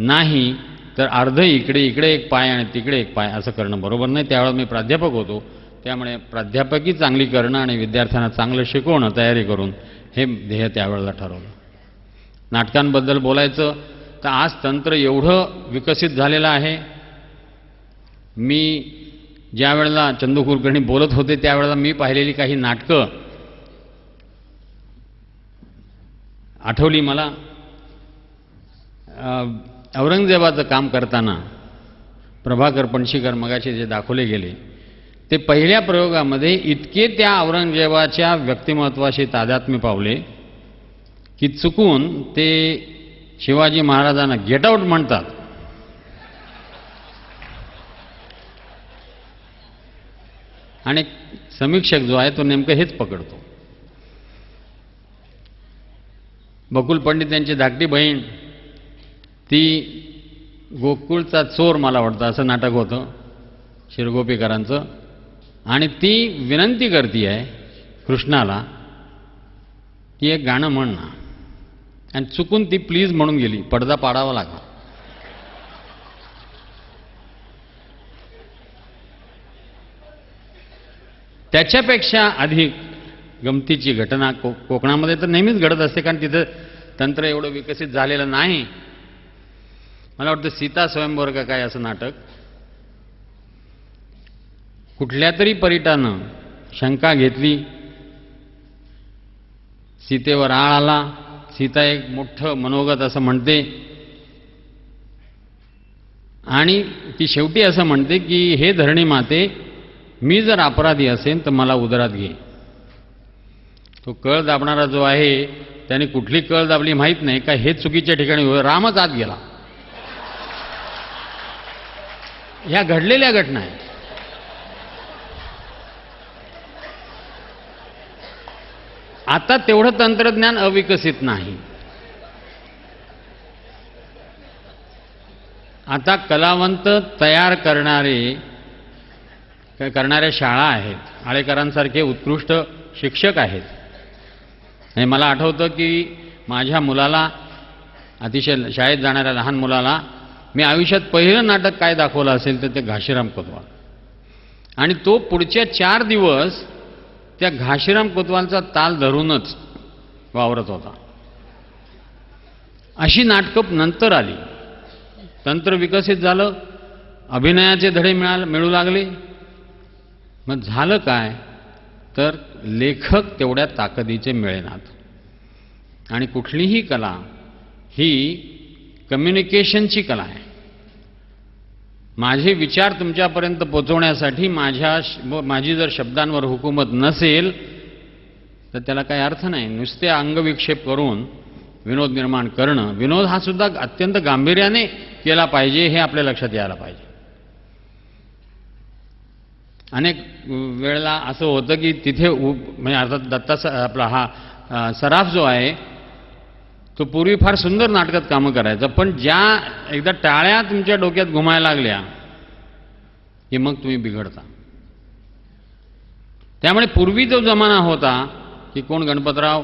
नाही तर अर्ध इकडे एक पाय आणि तिकडे एक पाय असं करणं बरोबर नाही. त्यावेळेस मी प्राध्यापक होतो, त्यामुळे प्राध्यापकी चांगली करणं आणि विद्यार्थ्यांना चांगलं शिकवणं तयारी करून हे ध्येय त्यावेळेला ठरवलं. नाटकांबद्दल बोलायचं तर आज तंत्र एवढं विकसित झालेलं आहे. मी ज्या वेळेला चंदू कुलकर्णी बोलत होते त्यावेळेला मी पाहिलेली काही नाटकं आठवली मला. औरंगजेबाचं काम करताना प्रभाकर पणशीकर मगाशी जे दाखवले गेले ते पहिल्या प्रयोगामध्ये इतके त्या औरंगजेबाच्या व्यक्तिमत्वाशी तादात्म्य पावले की चुकून ते शिवाजी महाराजांना गेट आउट म्हणतात. आणि समीक्षक जो आहे तो नेमकं हेच पकडतो. बकुल पंडित यांची धाकटी बहीण ती गोकुळचा चोर मला वाटतं असं नाटक होतं शिरगोपीकरांचं, आणि ती विनंती करती आहे कृष्णाला की एक गाणं म्हण ना, आणि चुकून ती प्लीज म्हणून गेली. पडदा पाडावा लागला. त्याच्यापेक्षा अधिक गमतीची घटना कोकणामध्ये तर नेहमीच घडत असते, कारण तिथं तंत्र एवढं विकसित झालेलं नाही. मला वाटतं सीता स्वयंवर का काय असं नाटक, कुठल्या तरी परिटानं शंका घेतली, सीतेवर आळ आला, सीता एक मोठं मनोगत असं म्हणते आणि ती शेवटी असं म्हणते की हे धरणी माते, मी जर अपराधी असेन तर मला उदरात घे. तो कळ दाबणारा जो आहे त्याने कुठली कळ दाबली माहीत नाही का, हे चुकीच्या ठिकाणी रामच आत गेला. ह्या घडलेल्या घटना आहेत. आता तेवढं तंत्रज्ञान अविकसित नाही. आता कलावंत तयार करणाऱ्या शाळा आहेत. आळेकरांसारखे उत्कृष्ट शिक्षक आहेत. आणि मला आठवतं की माझ्या मुलाला, अतिशय शाळेत जाणाऱ्या लहान मुलाला, मी आयुष्यात पहिलं नाटक काय दाखवलं असेल तर ते घाशीराम कोतवाल, आणि तो पुढच्या 4 दिवस त्या घाशीराम कोतवालचा ताल धरूनच वावरत होता. अशी नाटकं नंतर आली. तंत्र विकसित झालं, अभिनयाचे धडे मिळू लागले. मग झालं काय तर लेखक तेवढ्या ताकदीचे मिळेनात. आणि कुठलीही कला ही कम्युनिकेशनची कला आहे. माझे विचार तुमच्यापर्यंत पोहोचवण्यासाठी माझी जर शब्दांवर हुकूमत नसेल तर त्याला काही अर्थ नाही. नुसते अंगविक्षेप करून विनोद निर्माण करणं, विनोद हा सुद्धा अत्यंत गांभीर्याने केला पाहिजे हे आपल्या लक्षात यायला पाहिजे. अनेक वेळेला असं होतं की तिथे म्हणजे अर्थात दत्ता आपला हा सराफ जो आहे तो पूर्वी फार सुंदर नाटकात कामं करायचा, पण ज्या एकदा टाळ्या तुमच्या डोक्यात घुमायला लागल्या की मग तुम्ही बिघडता. त्यामुळे पूर्वी जो जमाना होता की कोण गणपतराव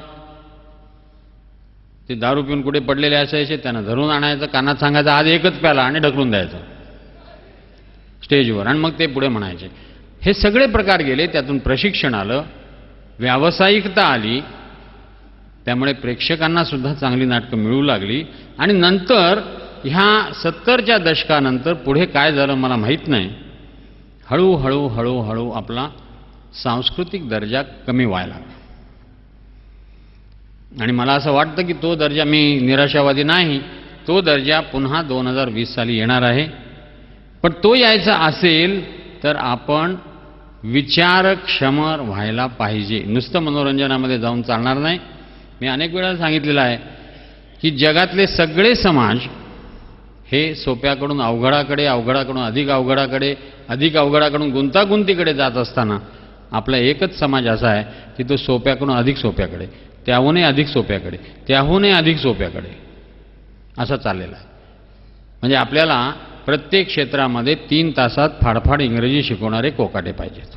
ते दारू पिऊन कुठे पडलेले असायचे, त्यांना धरून आणायचं, कानात सांगायचं आज एकच प्याला आणि ढकलून द्यायचं स्टेजवर आणि मग ते पुढे म्हणायचे. हे सगळे प्रकार गेले, त्यातून प्रशिक्षण आलं, व्यावसायिकता आली, त्यामुळे प्रेक्षकांना सुद्धा चांगली नाटकं मिळू लागली. आणि नंतर ह्या 70च्या दशकानंतर पुढे काय झालं मला माहीत नाही, हळूहळू हळूहळू आपला सांस्कृतिक दर्जा कमी व्हायला लागला. आणि मला असं वाटतं की तो दर्जा, मी निराशावादी नाही, तो दर्जा पुन्हा 2020 साली येणार आहे. पण तो यायचा असेल तर आपण विचारक्षम व्हायला पाहिजे. नुसतं मनोरंजनामध्ये जाऊन चालणार नाही. मी अनेक वेळा सांगितलेलं आहे की जगातले सगळे समाज हे सोप्याकडून अवघडाकडे, अवघडाकडून अधिक अवघडाकडे, अधिक अवघडाकडून गुंतागुंतीकडे जात असताना आपला एकच समाज असा आहे की तो सोप्याकडून अधिक सोप्याकडे, त्याहूनही अधिक सोप्याकडे, त्याहूनही अधिक सोप्याकडे असा चाललेला आहे. म्हणजे आपल्याला प्रत्येक क्षेत्रामध्ये 3 तासात फाडफाड इंग्रजी शिकवणारे कोकाटे पाहिजेत.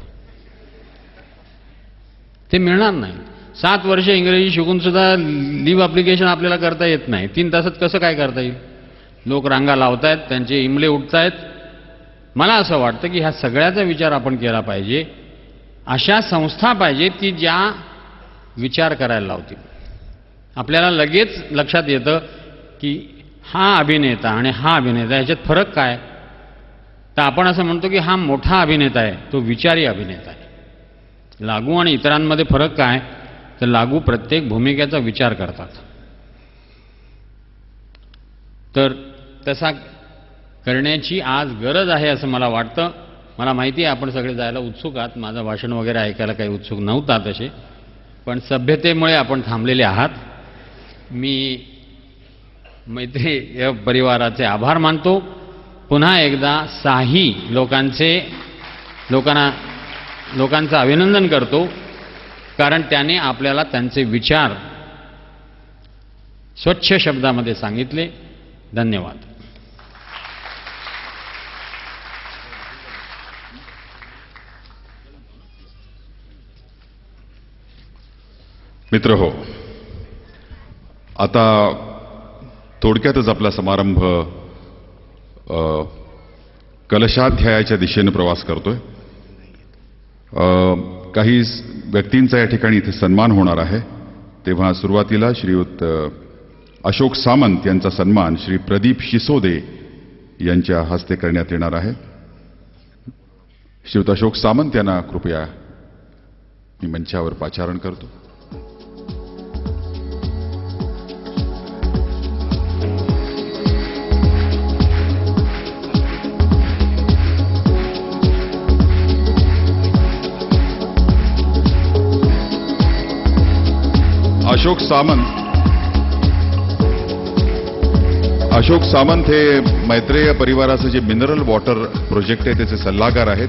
ते मिळणार नाही. 7 वर्ष इंग्रजी शिकून सुद्धा लिव्ह ॲप्लिकेशन आपल्याला करता येत नाही. 3 तासात कसं काय करता येईल? लोक रांगा लावतायत, त्यांचे इमले उठतायत. मला असं वाटतं की ह्या सगळ्याचा विचार आपण केला पाहिजे. अशा संस्था पाहिजेत की ज्या विचार करायला लावतील. आपल्याला लगेच लक्षात येतं की हा अभिनेता आणि हा अभिनेता याच्यात फरक काय. तर आपण असं म्हणतो की हा मोठा अभिनेता आहे, तो विचारी अभिनेता आहे. लागू आणि इतरांमध्ये फरक काय, तर लागू प्रत्येक भूमिकेचा विचार करतात. तर तसा करण्याची आज गरज आहे असं मला वाटतं. मला माहिती आहे आपण सगळे जायला उत्सुक आहात. माझं भाषण वगैरे ऐकायला काही उत्सुक नव्हता तसे, पण सभ्यतेमुळे आपण थांबलेले आहात. मी मैत्री या परिवाराचे आभार मानतो. पुन्हा एकदा साही लोकांचं अभिनंदन करतो, कारण त्याने आपल्याला त्यांचे विचार स्वच्छ शब्दामध्ये सांगितले. धन्यवाद. मित्रहो, आता थोडक्यातच आपला समारंभ कलशाध्यायाच्या दिशेने प्रवास करतोय. काही व्यक्तींचा या ठिकाणी इथे सन्मान होणार आहे. तेव्हा सुरुवातीला श्रीयुत अशोक सामंत यांचा सन्मान श्री प्रदीप शिसोदे यांच्या हस्ते करण्यात येणार आहे. श्रीयुत अशोक सामंत यांना कृपया मी मंचावर पाचारण करतो. अशोक सामंत हे मैत्रेय परिवाराचं जे मिनरल वॉटर प्रोजेक्ट आहे त्याचे सल्लागार आहेत.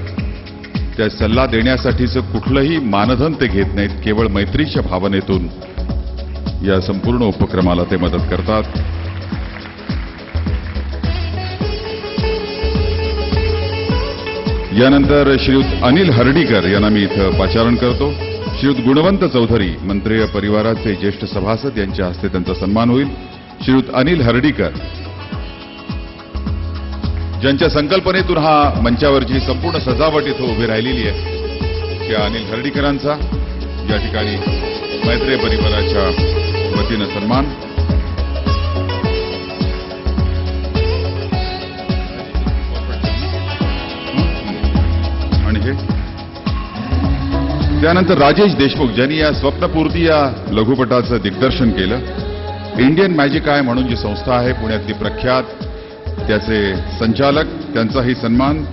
त्या सल्ला देण्यासाठीचं कुठलंही मानधन ते घेत नाहीत. केवळ मैत्रीच्या भावनेतून या संपूर्ण उपक्रमाला ते मदत करतात. यानंतर श्रीयुत अनिल हर्डीकर यांना मी इथं पाचारण करतो. श्रीयुत गुणवंत चौधरी मंत्रेय परिवाराचे ज्येष्ठ सभासद यांच्या हस्ते त्यांचा सन्मान होईल. श्रीयुत अनिल हर्डीकर ज्यांच्या संकल्पनेतून हा मंचावरची संपूर्ण सजावट इथं उभी राहिलेली आहे, त्या अनिल हर्डीकरांचा या ठिकाणी मैत्रेय परिवाराच्या वतीनं सन्मान. आणि हे त्यानंतर राजेश देशमुख ज्यांनी या स्वप्नपूर्ती या लघुपटाचं दिग्दर्शन केलं. इंडियन मॅजिक आय म्हणून जी संस्था आहे पुण्यातली प्रख्यात, त्याचे संचालक, त्यांचाही सन्मान.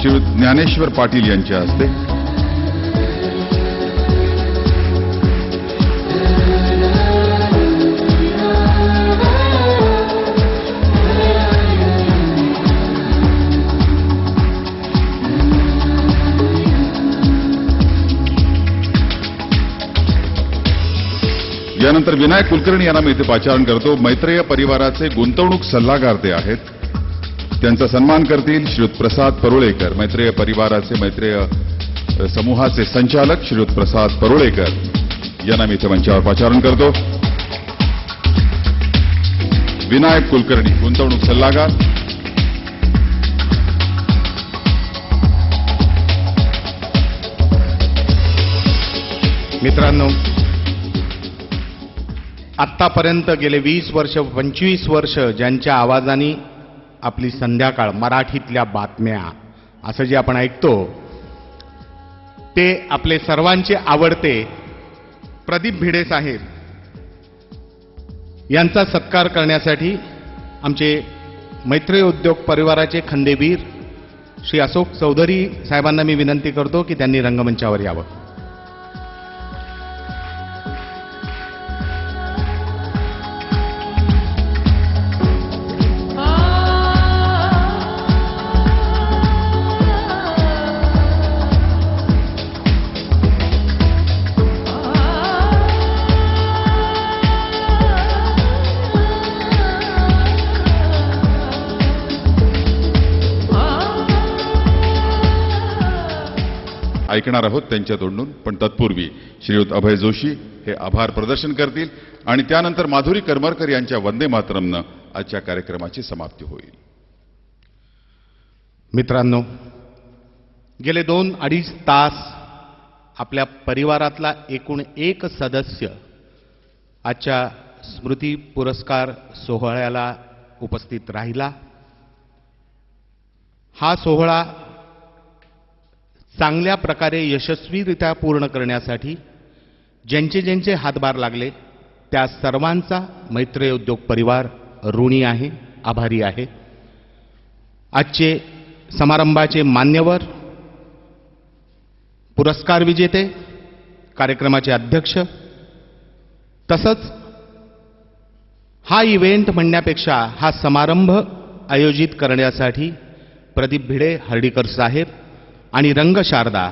श्री ज्ञानेश्वर पाटील यांच्या हस्ते. त्यानंतर विनायक कुलकर्णी यांना मी इथे पाचारण करतो. मैत्रेय परिवाराचे गुंतवणूक सल्लागार ते आहेत. त्यांचा सन्मान करतील श्रीयुत प्रसाद परुळेकर. मैत्रेय परिवाराचे मैत्रेय समूहाचे संचालक श्रीयुत प्रसाद परुळेकर यांना मी इथे मंचावर पाचारण करतो. विनायक कुलकर्णी गुंतवणूक सल्लागार. मित्रांनो, आत्तापर्यंत गेले 20 वर्ष 25 वर्ष ज्यांच्या आवाजाने आपली संध्याकाळ मराठीतल्या बातम्या असं जे आपण ऐकतो ते आपले सर्वांचे आवडते प्रदीप भिडे साहेब यांचा सत्कार करण्यासाठी आमचे मैत्रेय उद्योग परिवाराचे खंदेवीर श्री अशोक चौधरी साहेबांना मी विनंती करतो की त्यांनी रंगमंचावर यावं. ऐकणार आहोत त्यांच्या तोंडून. पण तत्पूर्वी श्रीयुत अभय जोशी हे आभार प्रदर्शन करतील आणि त्यानंतर माधुरी करमरकर यांच्या वंदे मातरमनं आजच्या कार्यक्रमाची समाप्ती होईल. मित्रांनो, गेले 2-2.5 तास आपल्या परिवारातला एकूण एक सदस्य आजच्या स्मृती पुरस्कार सोहळ्याला उपस्थित राहिला. हा सोहळा चांगल्या प्रकारे यशस्वीरित्या पूर्ण करण्यासाठी ज्यांचे ज्यांचे हातभार लागले त्या सर्वांचा मैत्रेय उद्योग परिवार ऋणी आहे, आभारी आहे. आजचे समारंभाचे मान्यवर, पुरस्कार विजेते, कार्यक्रमाचे अध्यक्ष, तसंच हा इव्हेंट म्हणण्यापेक्षा हा समारंभ आयोजित करण्यासाठी प्रदीप भिडे हर्डीकर साहेब आणि रंगशारदा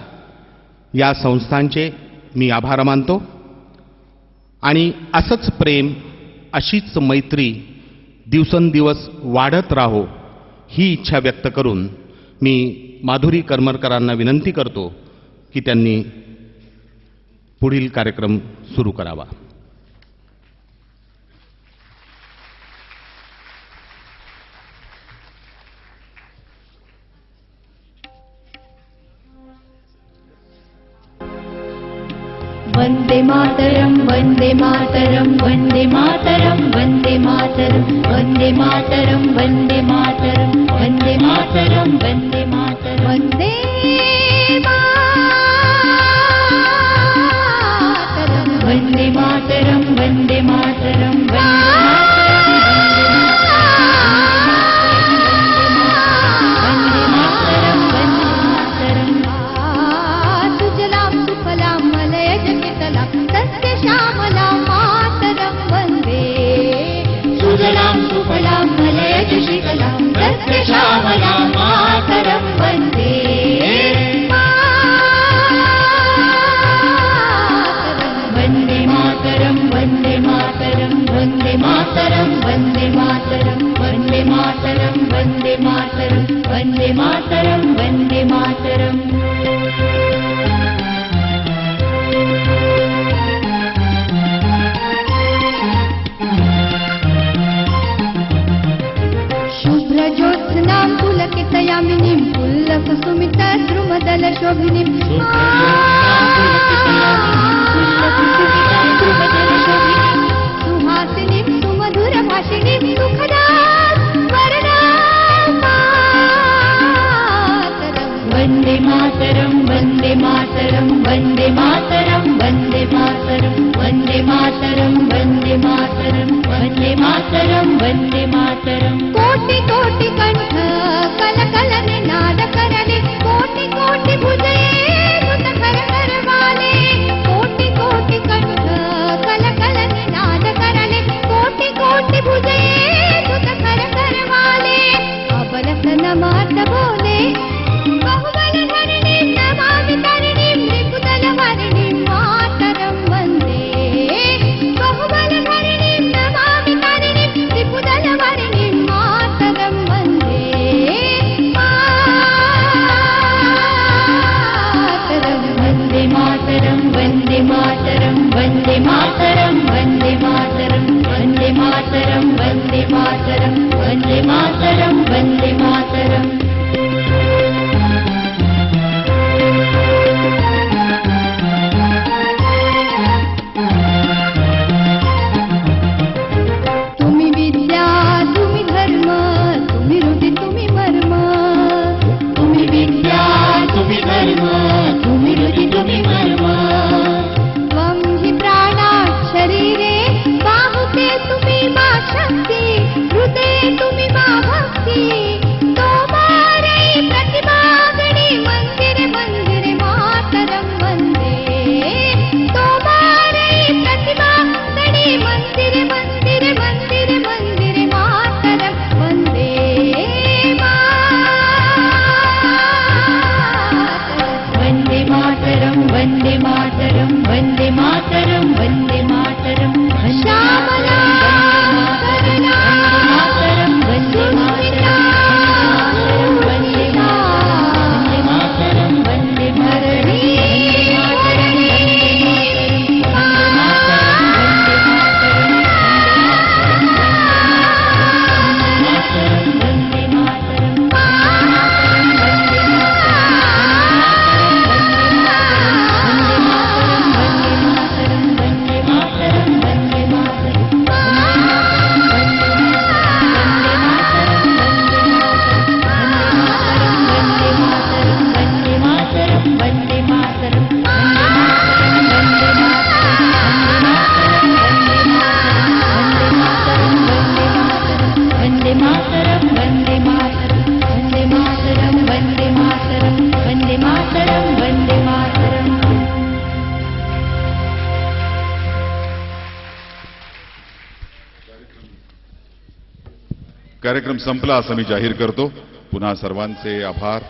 या संस्थांचे मी आभार मानतो. आणि असंच प्रेम, अशीच मैत्री दिवसेंदिवस वाढत राहो ही इच्छा व्यक्त करून मी माधुरी करमरकरांना विनंती करतो की त्यांनी पुढील कार्यक्रम सुरू करावा. वंदे मातरम वंदे मातरम वंदे मातरम वंदे मातरम वंदे मातरम वंदे मातरम वंदे मातरम वंदे मातरम वंदे मातरम वंदे मातरम वंदे मातरम श्यामला मातरम वंदे वंदे मातरम वंदे मातरम वंदे मातरम वंदे मातरम वंदे मातरम वंदे मातरम वंदे मातरम वंदे मातरम. शुभ्रज्योत्स्नां पुलकितयामिनीं पुल्लकुसुमिता द्रुमदल शोभिनीं सुहासिनीं सुमधुर भाषिणीं सुखदां वर्णामातरं वन्दे मातरं वन्दे मातरं वन्दे मातरं वन्दे मातरं वन्दे मातरं वन्दे मातरं वन्दे मातरं वन्दे मातरं. कोटि कोटि कंठ कल कल निनाद करले कोटि कोटि भुजे सुत कर कर वाले कोटि कोटि कंठ कल कल निनाद करले कोटि कोटि भुजे सुत वन्दे मातरं वन्दे मातरम् तुम्ही विद्या तुम्ही धर्म तुम्ही हृदय तुम्ही मर्म तुम्ही विद्या तुम्ही धर्म तुम्ही हृदय तुम्ही मर्म त्वं हि प्राणात् शरीरे बाहुते तुम्ही मा शक्ती हृदये तुम्ही मा भक्ती तोमारै प्रतिभागणी मन्दिरे मन्दिरे मातरं वन्दे तोमारै प्रतिभागणी मन्दिरे मन्दिरे मन्दिरे मन्दिरे मातरं वन्दे वन्दे मातरं वन्दे मातरं वन्दे मातरं वन्दे मातरं श्यामला सरला मातरं वन्दे मातरं वन्दे मातरं वन्दे मातरं कार्यक्रम संपला असं मी जाहीर करतो. पुन्हा सर्वांचे आभार.